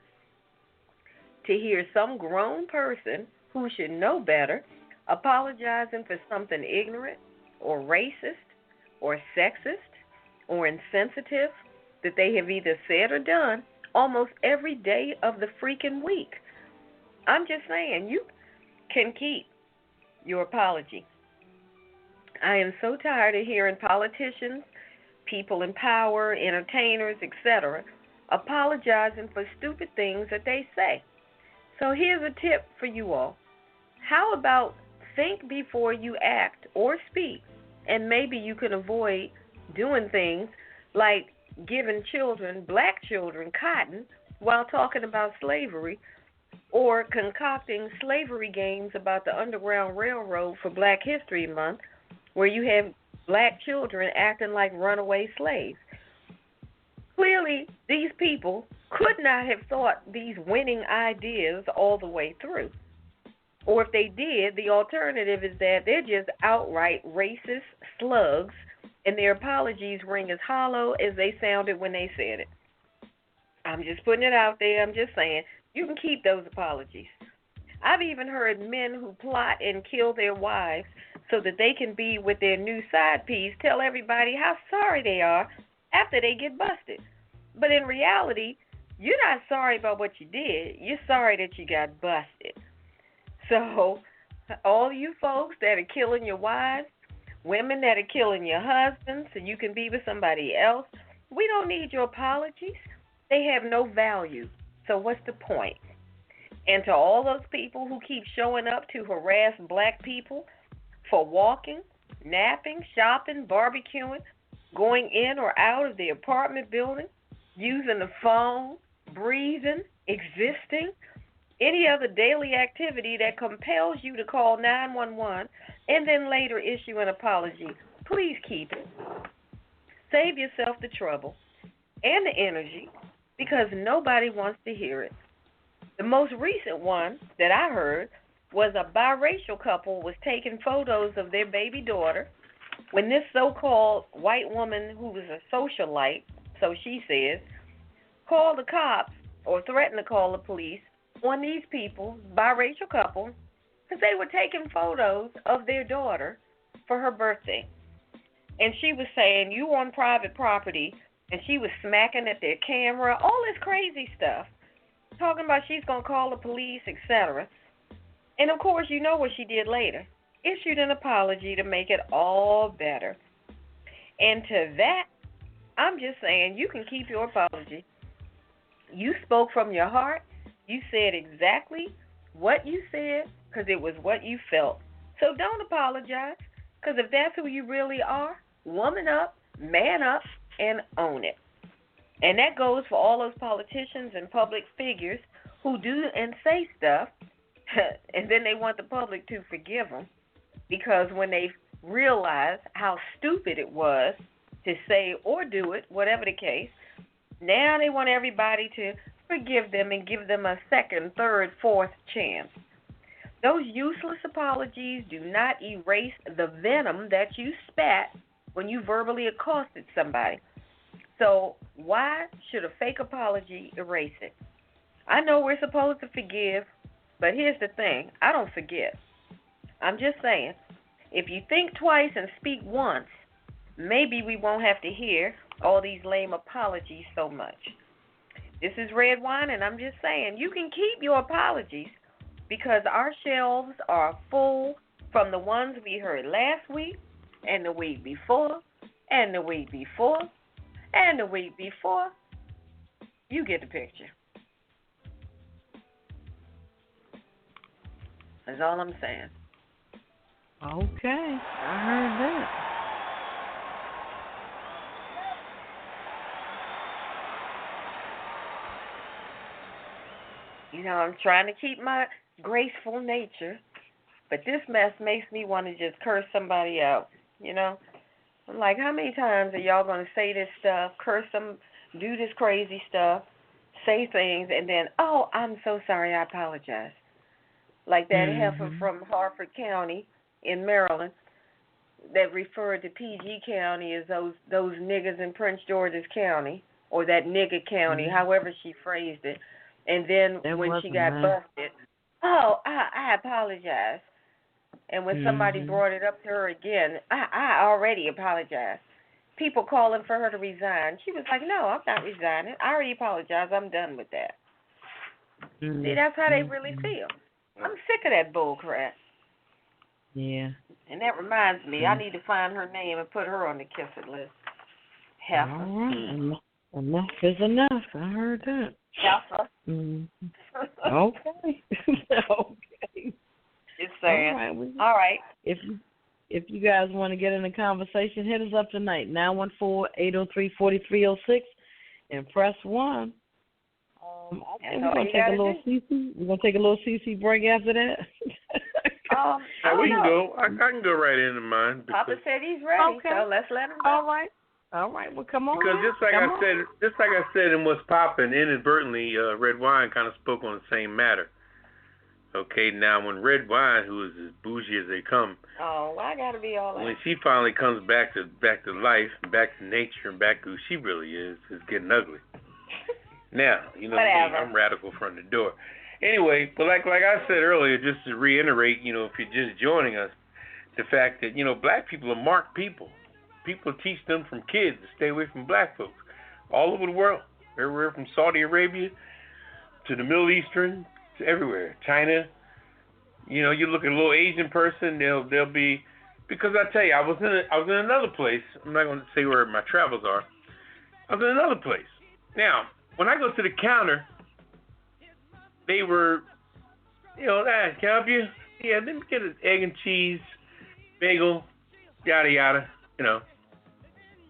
to hear some grown person who should know better apologizing for something ignorant or racist or sexist or insensitive that they have either said or done almost every day of the freaking week. I'm just saying, you can keep your apology. I am so tired of hearing politicians, people in power, entertainers, etc., apologizing for stupid things that they say. So here's a tip for you all. How about think before you act or speak, and maybe you can avoid doing things like giving black children, cotton while talking about slavery, or concocting slavery games about the Underground Railroad for Black History Month, where you have black children acting like runaway slaves. Clearly, these people could not have thought these winning ideas all the way through. Or if they did, the alternative is that they're just outright racist slugs, and their apologies ring as hollow as they sounded when they said it. I'm just putting it out there. I'm just saying, you can keep those apologies. I've even heard men who plot and kill their wives so that they can be with their new side piece tell everybody how sorry they are after they get busted. But in reality, you're not sorry about what you did. You're sorry that you got busted. So all you folks that are killing your wives, women that are killing your husbands so you can be with somebody else, we don't need your apologies. They have no value. So what's the point? And to all those people who keep showing up to harass black people for walking, napping, shopping, barbecuing, going in or out of the apartment building, using the phone, breathing, existing, any other daily activity that compels you to call 911 and then later issue an apology, please keep it. Save yourself the trouble and the energy because nobody wants to hear it. The most recent one that I heard was a biracial couple was taking photos of their baby daughter when this so-called white woman who was a socialite, so she says, call the cops or threaten to call the police on these people, biracial couple, because they were taking photos of their daughter for her birthday. And she was saying, you on private property, and she was smacking at their camera, all this crazy stuff, talking about she's going to call the police, etc. And, of course, you know what she did later. Issued an apology to make it all better. And to that, I'm just saying, you can keep your apology. You spoke from your heart. You said exactly what you said because it was what you felt. So don't apologize, because if that's who you really are, woman up, man up, and own it. And that goes for all those politicians and public figures who do and say stuff, and then they want the public to forgive them, because when they realize how stupid it was to say or do it, whatever the case, now they want everybody to forgive them and give them a second, third, fourth chance. Those useless apologies do not erase the venom that you spat when you verbally accosted somebody. So why should a fake apology erase it? I know we're supposed to forgive, but here's the thing. I don't forget. I'm just saying, if you think twice and speak once, maybe we won't have to hear all these lame apologies so much. This is Redwine, and I'm just saying, you can keep your apologies because our shelves are full from the ones we heard last week and the week before and the week before and the week before. You get the picture. That's all I'm saying. Okay, I heard that. You know, I'm trying to keep my graceful nature, but this mess makes me want to just curse somebody out, you know? I'm like, how many times are y'all going to say this stuff, curse them, do this crazy stuff, say things, and then, oh, I'm so sorry, I apologize. Like that heifer from Harford County in Maryland that referred to PG County as those niggas in Prince George's County, or that nigga county, however she phrased it. And then when she got busted, oh, I apologize. And when somebody brought it up to her again, I already apologized. People calling for her to resign. She was like, no, I'm not resigning. I already apologized. I'm done with that. See, that's how they really feel. I'm sick of that bull crap. Yeah. And that reminds me, I need to find her name and put her on the kiss it list. Heifer. All right. Enough is enough. I heard that. Heifer. Okay. Okay. Just saying. All right. If you guys want to get in the conversation, hit us up tonight, 914-803-4306, and press 1. I think we're going to take a little CC. We're going to take a little CC break after that. We can go. I can go right into mine. Papa said he's ready, so let's let him go. All right. Well, come on. Because just like I said, in what's popping, inadvertently, Redwine kind of spoke on the same matter. Okay, now when Redwine, who is as bougie as they come, I gotta be all that. When she finally comes back to life, back to nature, and back to who she really is getting ugly. Now, you know what I mean? I'm radical from the door. Anyway, but like I said earlier, just to reiterate, you know, if you're just joining us, the fact that, you know, black people are marked people. People teach them from kids to stay away from black folks all over the world, everywhere from Saudi Arabia to the Middle Eastern to everywhere, China. You know, you look at a little Asian person, they'll be, because I tell you, I was in another place. I'm not going to say where my travels are. I was in another place. Now, when I go to the counter, they were, you know, can I help you? Yeah, let me get an egg and cheese, bagel, yada yada, you know,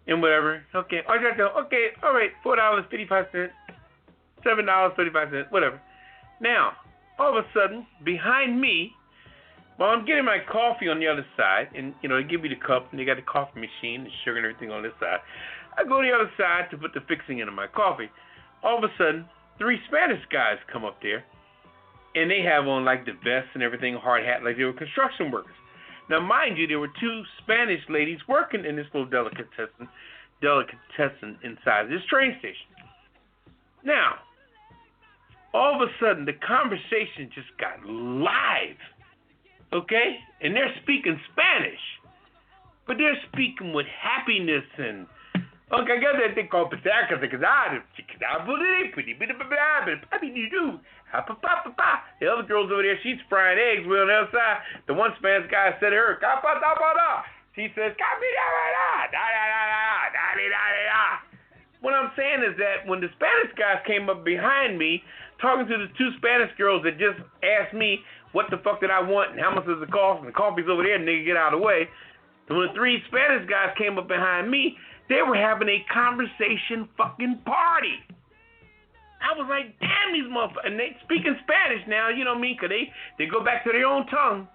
and whatever. Okay, okay, all right, $4.55, $7.35, whatever. Now, all of a sudden, behind me, while I'm getting my coffee on the other side, and, you know, they give me the cup, and they got the coffee machine, the sugar and everything on this side. I go to the other side to put the fixing into my coffee. All of a sudden, 3 Spanish guys come up there, and they have on, like, the vests and everything, hard hat, like they were construction workers. Now, mind you, there were 2 Spanish ladies working in this little delicatessen delicatessen inside this train station. Now, all of a sudden, the conversation just got live, okay? And they're speaking Spanish, but they're speaking with happiness and, okay, I got that thing called patacas, the other girl's over there, she's frying eggs. We're on the other side. The one Spanish guy said to her, she says, what I'm saying is that when the Spanish guys came up behind me, talking to the two Spanish girls that just asked me what the fuck did I want and how much does it cost, and the coffee's over there, nigga, get out of the way. So when the three Spanish guys came up behind me, they were having a conversation fucking party. I was like, damn, these motherfuckers. And they speaking Spanish now, you know what I mean? Because they go back to their own tongue.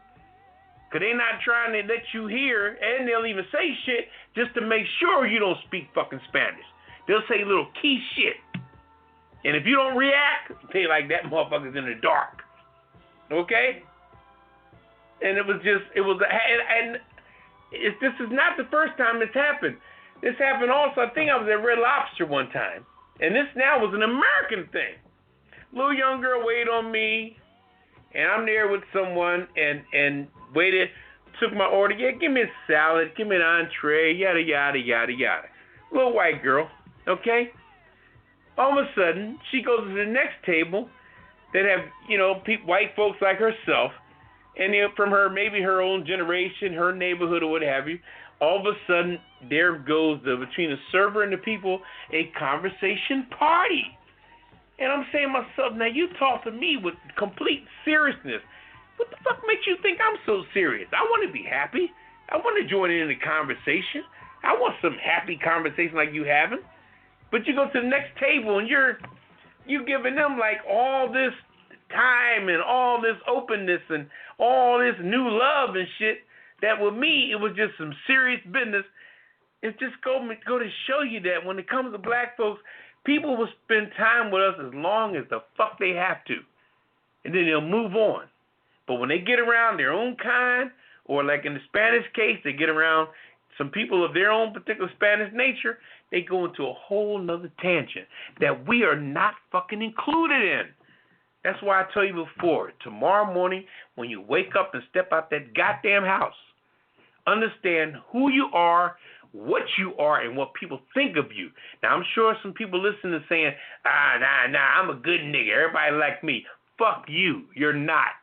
Because they're not trying to let you hear, and they'll even say shit just to make sure you don't speak fucking Spanish. They'll say little key shit. And if you don't react, they like, that motherfucker's in the dark. Okay? And this is not the first time this happened. This happened also, I think I was at Red Lobster one time. And this now was an American thing. Little young girl waited on me, and I'm there with someone, and waited, took my order. Yeah, give me a salad, give me an entree, yada, yada, yada, yada. Little white girl, okay? All of a sudden, she goes to the next table that have, white folks like herself, and from her, maybe her own generation, her neighborhood or what have you. All of a sudden, there goes between the server and the people, a conversation party. And I'm saying to myself, now you talk to me with complete seriousness. What the fuck makes you think I'm so serious? I want to be happy. I want to join in the conversation. I want some happy conversation like you having. But you go to the next table and you're giving them like all this time and all this openness and all this new love and shit. That with me, it was just some serious business. It just go to show you that when it comes to black folks, people will spend time with us as long as the fuck they have to. And then they'll move on. But when they get around their own kind, or like in the Spanish case, they get around some people of their own particular Spanish nature, they go into a whole nother tangent that we are not fucking included in. That's why I tell you before, tomorrow morning when you wake up and step out that goddamn house, understand who you are, what you are, and what people think of you. Now, I'm sure some people listening saying, nah, I'm a good nigga. Everybody like me. Fuck you. You're not.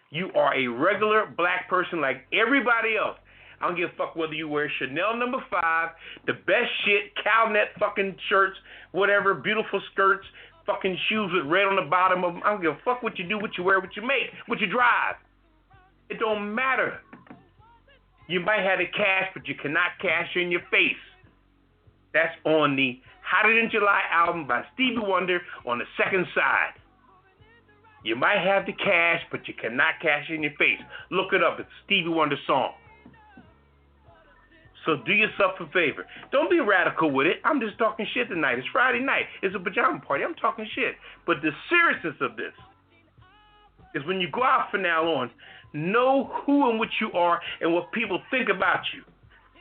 You are a regular black person like everybody else. I don't give a fuck whether you wear Chanel No. 5, the best shit, Calnet fucking shirts, whatever, beautiful skirts, fucking shoes with red on the bottom of them. I don't give a fuck what you do, what you wear, what you make, what you drive. It don't matter. You might have the cash, but you cannot cash in your face. That's on the Hotter Than July album by Stevie Wonder on the second side. You might have the cash, but you cannot cash in your face. Look it up. It's a Stevie Wonder song. So do yourself a favor. Don't be radical with it. I'm just talking shit tonight. It's Friday night. It's a pajama party. I'm talking shit. But the seriousness of this is when you go out from now on, know who and what you are and what people think about you.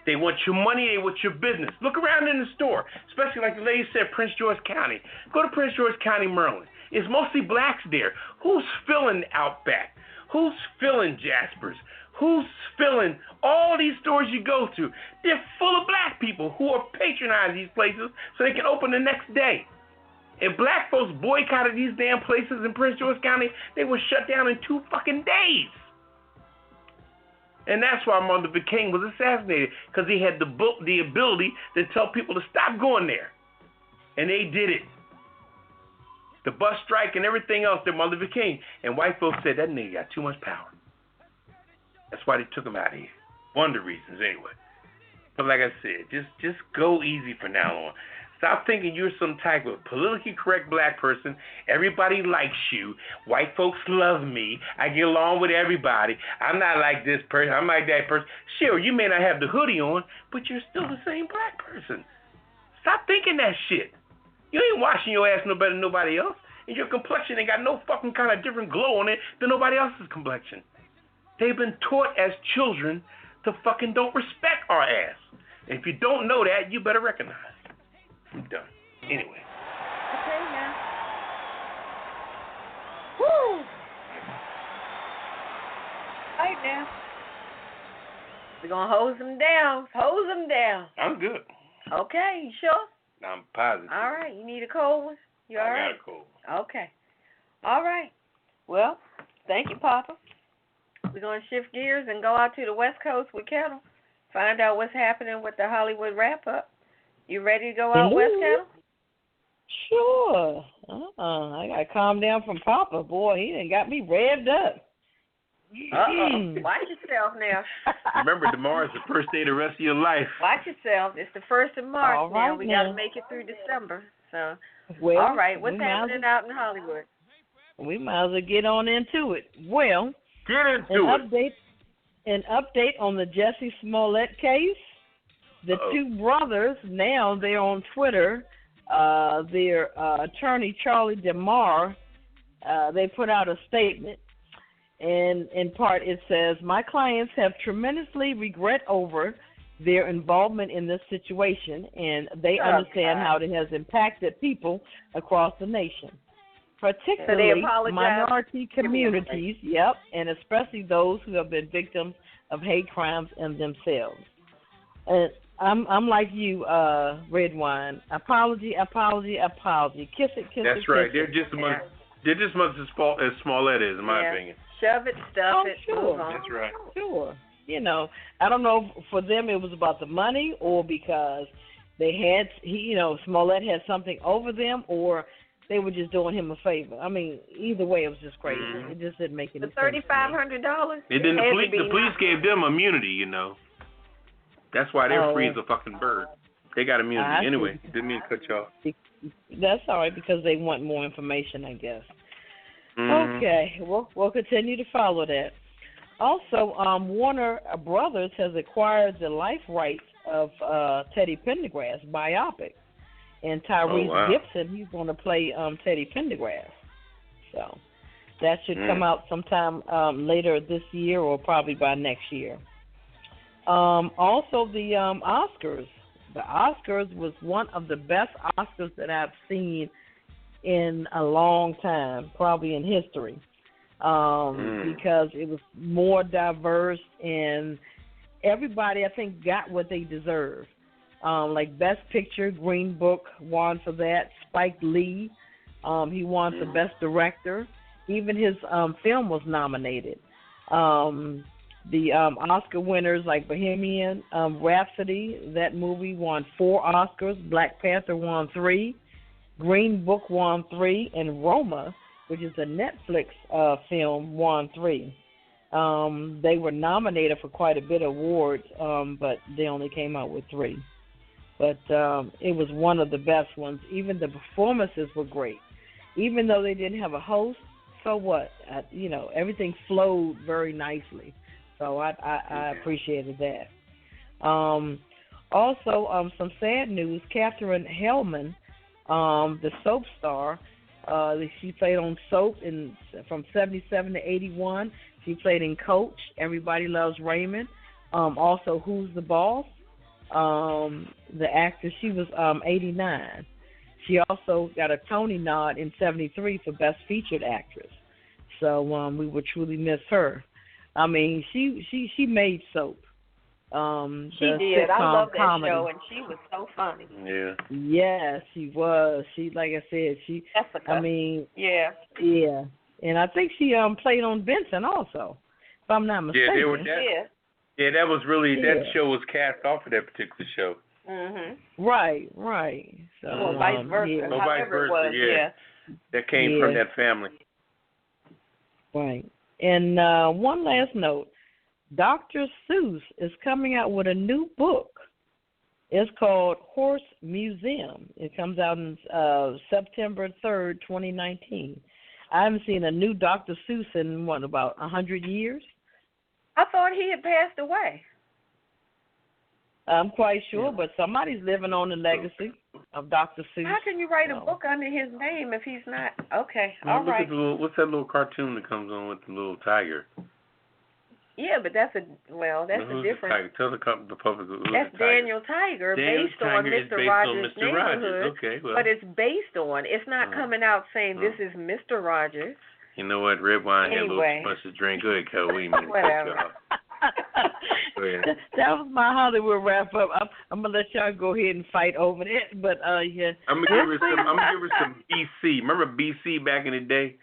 They want your money, they want your business. Look around in the store, especially like the lady said, Prince George County. Go to Prince George County, Maryland. It's mostly blacks there. Who's filling Outback? Who's filling Jasper's? Who's filling all these stores you go to? They're full of black people who are patronizing these places so they can open the next day. If black folks boycotted these damn places in Prince George County, they were shut down in 2 fucking days. And that's why Martin Luther King was assassinated, because he had the ability to tell people to stop going there. And they did it. The bus strike and everything else, that Martin Luther King. And white folks said, that nigga got too much power. That's why they took him out of here. One of the reasons, anyway. But like I said, just go easy from now on. Stop thinking you're some type of politically correct black person. Everybody likes you. White folks love me. I get along with everybody. I'm not like this person. I'm like that person. Sure, you may not have the hoodie on, but you're still the same black person. Stop thinking that shit. You ain't washing your ass no better than nobody else. And your complexion ain't got no fucking kind of different glow on it than nobody else's complexion. They've been taught as children to fucking don't respect our ass. If you don't know that, you better recognize it. I'm done. Anyway. Okay, now. Woo! Right now. We're going to hose them down. Hose them down. I'm good. Okay, you sure? I'm positive. All right. You need a cold one? You all right? I got a cold one. Okay. All right. Well, thank you, Papa. We're going to shift gears and go out to the West Coast with Ketel. Find out what's happening with the Hollywood wrap-up. You ready to go out west, Ketel? Sure. I got to calm down from Papa. Boy, he done got me revved up. Uh-oh. Watch yourself now. Remember, tomorrow's the first day of the rest of your life. Watch yourself. It's the 1st of March all right, now. We got to make it through December. So, well, all right. What's happening out in Hollywood? We might as well get on into it. Well, get into it. An update on the Jussie Smollett case. The two brothers, now they're on Twitter. Their attorney, Charlie DeMar, they put out a statement. And in part it says, my clients have tremendously regret over their involvement in this situation, and they understand how it has impacted people across the nation, particularly minority communities, and especially those who have been victims of hate crimes in themselves. And I'm like you, Redwine. Apology. Kiss it. That's right. They're just as much as Smollett is, in my opinion. Shove it, stuff it, sure. move on. That's right. Sure. You know, I don't know if for them it was about the money or because they had, Smollett had something over them, or they were just doing him a favor. I mean, either way, it was just crazy. Mm-hmm. It just didn't make any sense. The $3,500. And then the police gave them immunity. That's why they're free as a fucking bird. They got immunity. Anyway, didn't mean to cut you off. That's all right, because they want more information, I guess. Mm-hmm. Okay, we'll continue to follow that. Also, Warner Brothers has acquired the life rights of Teddy Pendergrass biopic, and Tyrese Gibson, he's going to play Teddy Pendergrass. So that should come out sometime later this year, or probably by next year. Also, the Oscars. The Oscars was one of the best Oscars that I've seen in a long time, probably in history, because it was more diverse and everybody, I think, got what they deserved. Like Best Picture, Green Book won for that. Spike Lee, he won for Best Director. Even his film was nominated. The Oscar winners like Bohemian Rhapsody, that movie won 4 Oscars. Black Panther won 3. Green Book won 3, and Roma, which is a Netflix film, won 3. They were nominated for quite a bit of awards, but they only came out with 3. But it was one of the best ones. Even the performances were great. Even though they didn't have a host, so what? Everything flowed very nicely. So I appreciated that. Also, some sad news. Katherine Hellman, the soap star, she played on soap from 77 to 81. She played in Coach, Everybody Loves Raymond. Also, Who's the Boss? The actress, she was 89. She also got a Tony nod in 73 for Best Featured Actress. So we would truly miss her. I mean, she made soap. She did. I love that comedy show, and she was so funny. Yeah. Yeah, she was. She, like I said, Jessica. I mean. Yeah. Yeah, and I think she played on Benson also, if I'm not mistaken. Yeah, they were that. Yeah, that was really that show was cast off of that particular show. Mhm. Right. So or vice versa. Yeah. Or vice versa. Was, yeah. That came from that family. Right. And one last note. Dr. Seuss is coming out with a new book. It's called Horse Museum. It comes out on September 3rd, 2019. I haven't seen a new Dr. Seuss in, about 100 years? I thought he had passed away. I'm quite sure, but somebody's living on the legacy of Dr. Seuss. How can you write a book under his name if he's not? Okay, all right. What's that little cartoon that comes on with the little tiger? Yeah, but that's a different. Tell the public who's That's the Tiger. Daniel Tiger, Daniel based on Tiger is Mr. based Rogers' on Mr. neighborhood. Rogers. Okay, well. But it's based on. It's not coming out saying this is Mr. Rogers. You know what? Redwine had a little Anyway. too much to drink. Go ahead, Ketel. We need to Whatever. Go ahead. That was my Hollywood wrap up. I'm gonna let y'all go ahead and fight over that, but yeah. I'm gonna give her some BC. Remember BC back in the day?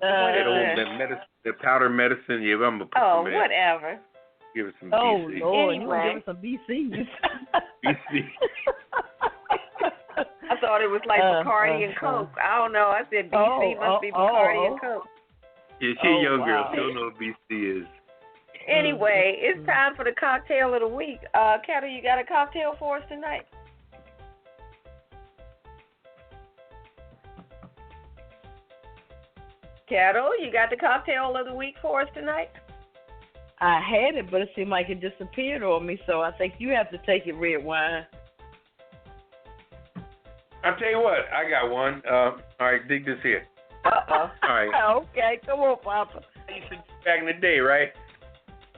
That powder medicine. Yeah, I'm gonna put some of that. Whatever. Give her some Oh BC. Lord, Anyway. you gonna give us some BC? BC. I thought it was like Bacardi and Coke. I don't know. I said BC must be Bacardi and Coke. Yeah, she's a young girl. She don't know what BC is. Anyway, it's time for the cocktail of the week. Ketel, you got a cocktail for us tonight? Ketel, you got the cocktail of the week for us tonight? I had it, but it seemed like it disappeared on me, so I think you have to take it, Redwine. I'll tell you what, I got one. All right, dig this here. Uh-oh. All right. Okay, come on, Papa. I used to do back in the day, right?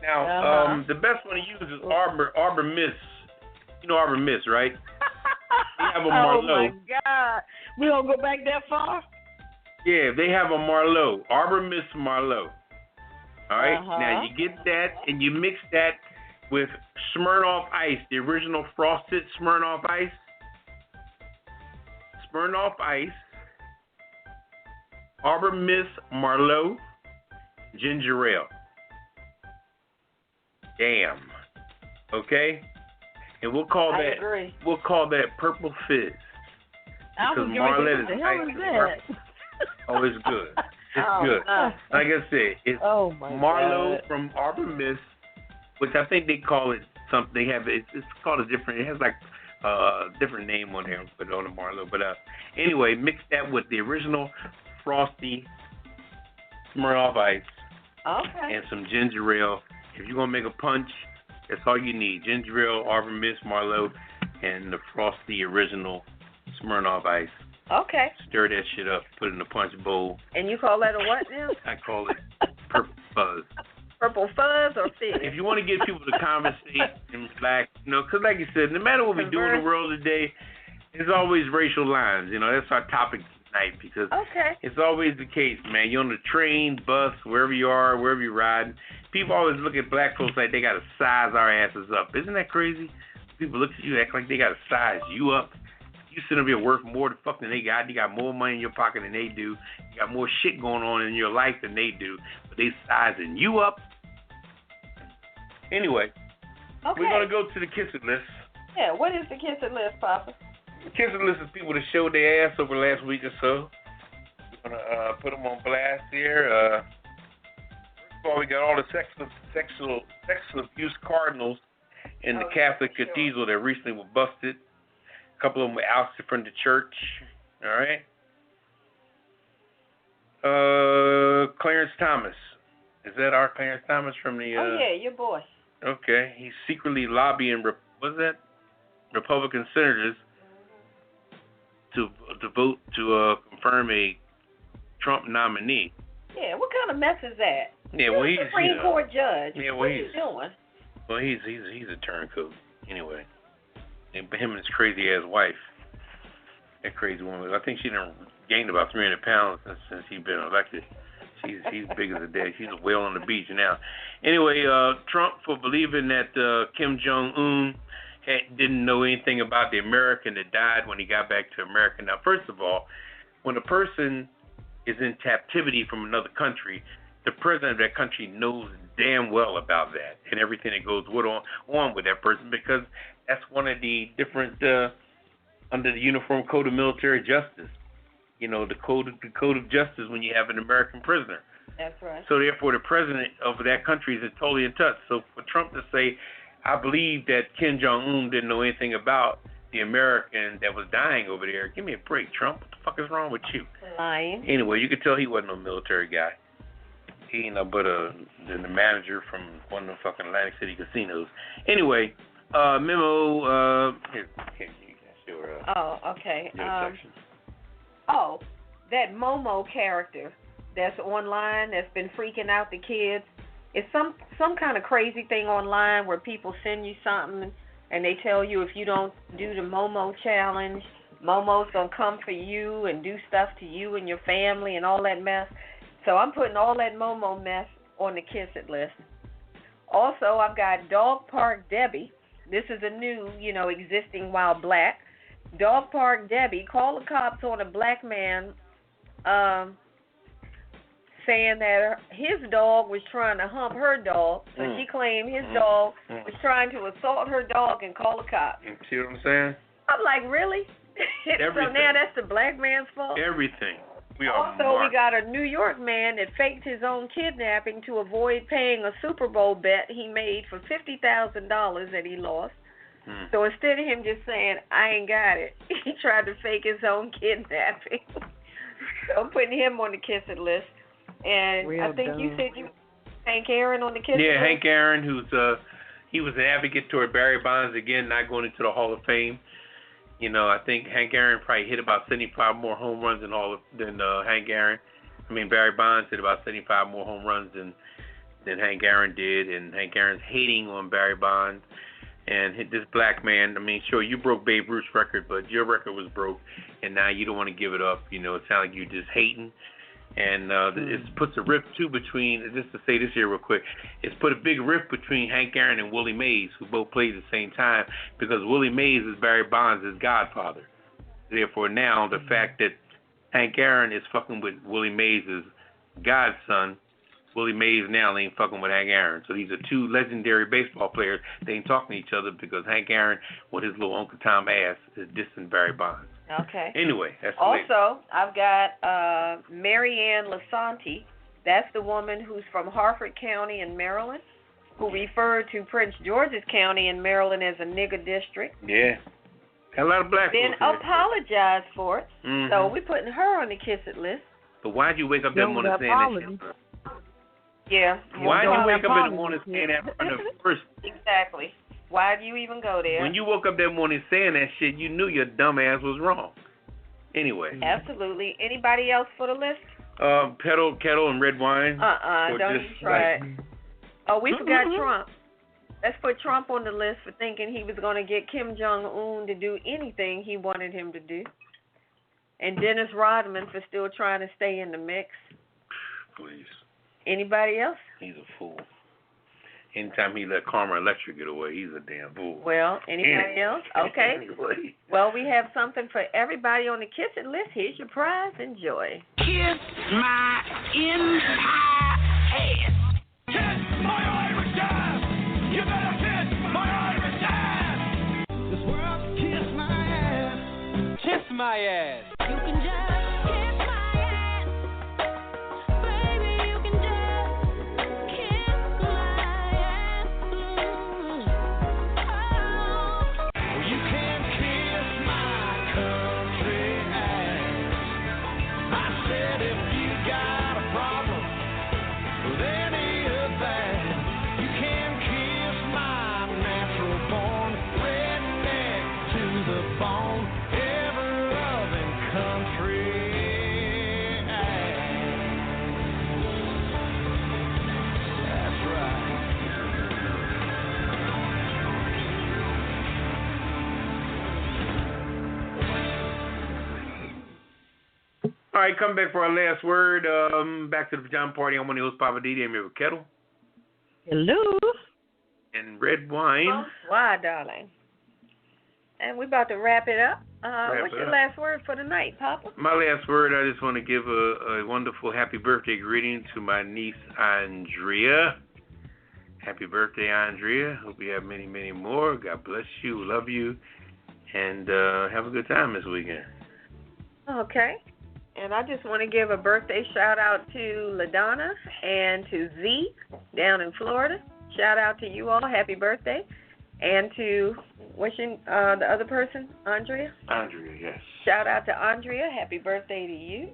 Now, the best one to use is Arbor Mist. You know Arbor Mist, right? They have a Marlot. Oh, my God. We don't go back that far? Yeah, they have a Marlot. Arbor Mist Marlot. All right? Now, you get that, and you mix that with Smirnoff Ice, the original frosted Smirnoff Ice. Smirnoff Ice, Arbor Mist Marlot, ginger ale. Damn. Okay? And we'll call that Purple Fizz. Because Marlette is ice. Oh, it's good. It's good. Like I said, it's Marlot from Arbor Mist, which I think they call it something. They have it's called a different. It has like different name on there, but on the Marlot. But anyway, mix that with the original frosty Smirnoff Ice and some ginger ale. If you're gonna make a punch, that's all you need: ginger ale, Arbor Mist, Marlot, and the frosty original Smirnoff Ice. Okay. Stir that shit up, put it in a punch bowl. And you call that a what now? I call it Purple Fuzz. Purple Fuzz or Fizz? If you want to get people to conversate and relax, because like you said, no matter what we do in the world today, there's always racial lines. That's our topic tonight because it's always the case, man. You're on the train, bus, wherever you are, wherever you're riding. People always look at black folks like they got to size our asses up. Isn't that crazy? People look at you, act like they got to size you up. You sit up here worth more than they got. You got more money in your pocket than they do. You got more shit going on in your life than they do. But they sizing you up. Anyway, we're going to go to the kissing list. Yeah, what is the kissing list, Papa? The kissing list is people that showed their ass over the last week or so. We're going to put them on blast here. First of all, we got all the sexual abuse cardinals in the Catholic cathedral that recently were busted. A couple of them were ousted from the church. All right. Clarence Thomas. Is that our Clarence Thomas from the... oh, yeah, your boy. Okay. He's secretly lobbying, Republican senators to vote to confirm a Trump nominee. Yeah, what kind of mess is that? Yeah, well, he's... Supreme Court judge. Yeah, well, what are you doing? Well, he's a turncoat. Anyway. And him and his crazy-ass wife. That crazy woman. I think she done gained about 300 pounds since he's been elected. She's big as a day. She's a whale on the beach now. Anyway, Trump for believing that Kim Jong-un didn't know anything about the American that died when he got back to America. Now, first of all, when a person is in captivity from another country, the president of that country knows damn well about that and everything that goes on with that person because that's one of the different under the Uniform Code of Military Justice. The code of justice when you have an American prisoner. That's right. So therefore, the president of that country is totally in touch. So for Trump to say, I believe that Kim Jong-un didn't know anything about the American that was dying over there, give me a break, Trump. What the fuck is wrong with you? Lying. Anyway, you could tell he wasn't no military guy. He ain't no but the manager from one of the fucking Atlantic City casinos. Anyway, memo. Here, you can show her. Oh, okay. That Momo character that's online that's been freaking out the kids It's some kind of crazy thing online where people send you something and they tell you if you don't do the Momo challenge, Momo's gonna come for you and do stuff to you and your family and all that mess. So I'm putting all that Momo mess on the kiss it list. Also, I've got Dog Park Debbie. This is a new, existing while black. Dog Park Debbie called the cops on a black man saying that his dog was trying to hump her dog. So she claimed his dog was trying to assault her dog and call the cops. See what I'm saying? I'm like, really? So now that's the black man's fault? Everything. We got a New York man that faked his own kidnapping to avoid paying a Super Bowl bet he made for $50,000 that he lost. So instead of him just saying, I ain't got it, he tried to fake his own kidnapping. So I'm putting him on the kiss it list. And I think you said you Hank Aaron on the kiss it list? Yeah, Hank Aaron, he was an advocate toward Barry Bonds, again, not going into the Hall of Fame. I think Hank Aaron probably hit about 75 more home runs than Hank Aaron. Barry Bonds hit about 75 more home runs than Hank Aaron did, and Hank Aaron's hating on Barry Bonds. And this black man, sure, you broke Babe Ruth's record, but your record was broke, and now you don't want to give it up. It sounds like you're just hating. And it puts a rift, too, between, just to say this here real quick, it's put a big rift between Hank Aaron and Willie Mays, who both played at the same time, because Willie Mays is Barry Bonds' godfather. Therefore, now the fact that Hank Aaron is fucking with Willie Mays' godson, Willie Mays now ain't fucking with Hank Aaron. So these are two legendary baseball players. They ain't talking to each other because Hank Aaron, with his little Uncle Tom ass, is dissing Barry Bonds. Okay. Anyway, that's also, I've got Marianne Lasanti. That's the woman who's from Harford County in Maryland, who referred to Prince George's County in Maryland as a nigger district. Yeah. Got a lot of black Then folks apologized for it. So we're putting her on the kiss it list. But why'd you wake up that morning saying that shit? Yeah. Why'd you wake up in the morning saying that from the first? Exactly. Why do you even go there? When you woke up that morning saying that shit, you knew your dumb ass was wrong. Anyway. Absolutely. Anybody else for the list? Ketel and Redwine. Don't even try it. Oh, we forgot Trump. Let's put Trump on the list for thinking he was going to get Kim Jong-un to do anything he wanted him to do. And Dennis Rodman for still trying to stay in the mix. Please. Anybody else? He's a fool. Anytime he let Karma Electric get away, he's a damn fool. Well, anybody else? Okay. Anyway. Well, we have something for everybody on the Kiss It list. Here's your prize. Enjoy. Kiss my entire ass. Kiss my Irish ass. You better kiss my Irish ass. This world kiss my ass. Kiss my ass. You can just kiss my ass. Baby, you can just kiss my ass. Oh. You can kiss my country ass. I said if you got a problem with any of that, you can kiss my natural born redneck to the bone, ever loving country ass. That's right. All right, come back for our last word. Back to the Pajama Party. I'm one of the hosts, Poppa DD. I'm here with Ketel Hello. and Redwine. Why, darling? And we're about to wrap it up. What's your last word for the night, Papa? My last word, I just want to give a wonderful happy birthday greeting to my niece, Andrea. Happy birthday, Andrea. Hope you have many, many more. God bless you. Love you. And have a good time this weekend. Okay. And I just want to give a birthday shout out to LaDonna and to Z down in Florida. Shout out to you all. Happy birthday. And to, what's your, the other person? Andrea? Andrea, yes. Shout out to Andrea. Happy birthday to you.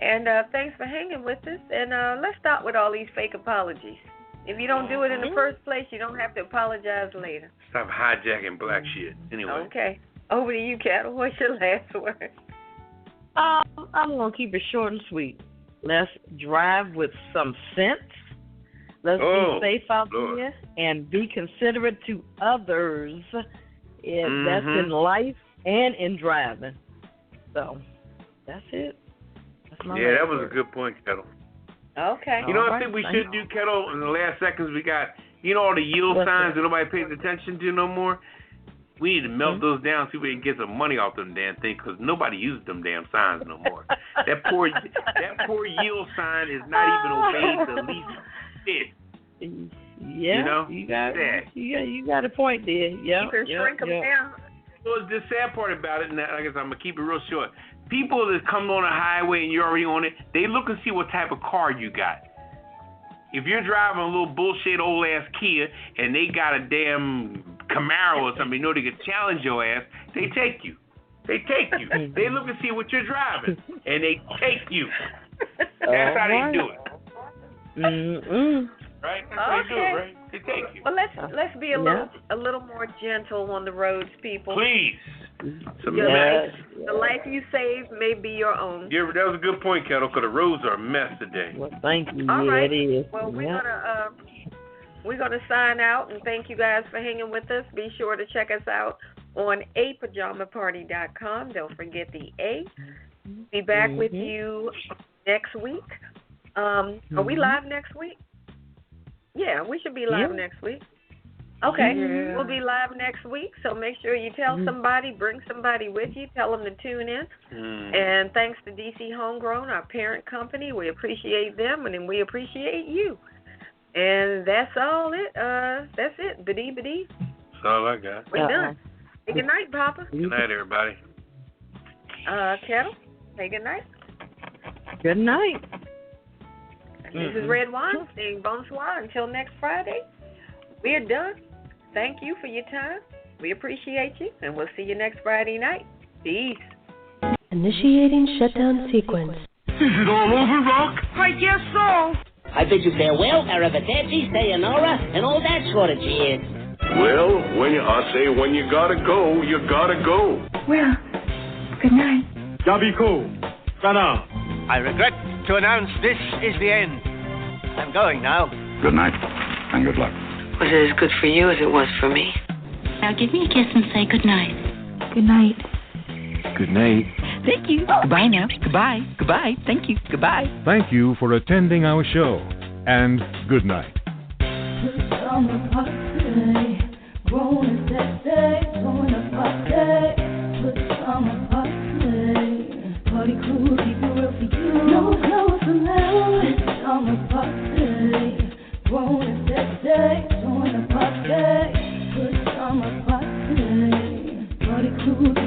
And thanks for hanging with us. And let's stop with all these fake apologies. If you don't do it in the first place, you don't have to apologize later. Stop hijacking black shit. Anyway. Okay. Over to you, Ketel. What's your last word? I'm going to keep it short and sweet. Let's drive with some sense. Let's Oh, be safe out Lord. there and be considerate to others. Mm-hmm. That's in life and in driving. So that's it. That's my Yeah, last that was word. a good point, Ketel. Okay. You know what All I think right, we thank should do, Ketel, in the last seconds we got? You know all the yield What's signs that? that nobody pays attention to no more? We need to melt those down so we can get some money off them damn things because nobody uses them damn signs no more. that poor yield sign is not even obeyed the least bit. Yeah, You know? you got Yeah. you got a point there. Yeah, You can shrink them down. Well, the sad part about it, and I guess I'm going to keep it real short, people that come on a highway and you're already on it, they look and see what type of car you got. If you're driving a little bullshit old-ass Kia and they got a damn Camaro or something, you know they can challenge your ass, they take you. They take you. They look and see what you're driving, and they take you. That's how they do it. Mm-mm. Right? That's how they do it, right? They take you. Well, let's be a little more gentle on the roads, people. Please. The life you save may be your own. Yeah, that was a good point, Ketel, because the roads are a mess today. Well, thank you. All yeah, right. it is. Well, we're gonna sign out and thank you guys for hanging with us. Be sure to check us out on apajamaparty.com. Don't forget the A. Be back with you next week. Are we live next week? Yeah, we should be live next week. Okay, we'll be live next week, so make sure you tell somebody, bring somebody with you, tell them to tune in. And thanks to DC Homegrown, our parent company. We appreciate them, and then we appreciate you. And that's all it. That's it. Biddy. That's all I got. We're done. Say good night, Papa. Good night, everybody. Ketel, say good night. Good night. This is Redwine saying bonsoir until next Friday. We're done. Thank you for your time. We appreciate you, and we'll see you next Friday night. Peace. Initiating shutdown sequence. Is it all over, Rock? I guess so. I bid you farewell, arrivederci, sayonara, and all that sort of jazz. Well, when you gotta go, you gotta go. Well, good night. Yabiko. Sana. I regret to announce this is the end. I'm going now. Good night, and good luck. Was it as good for you as it was for me? Now give me a kiss and say good night. Good night. Good night. Thank you. Goodbye now. Goodbye. Goodbye. Thank you. Goodbye. Thank you for attending our show, and good night. Pajama Party, grown that day, Pajama Party Crew, keep it real for you. No clothes allowed. Pajama Party, grown that day, Pajama Party Crew.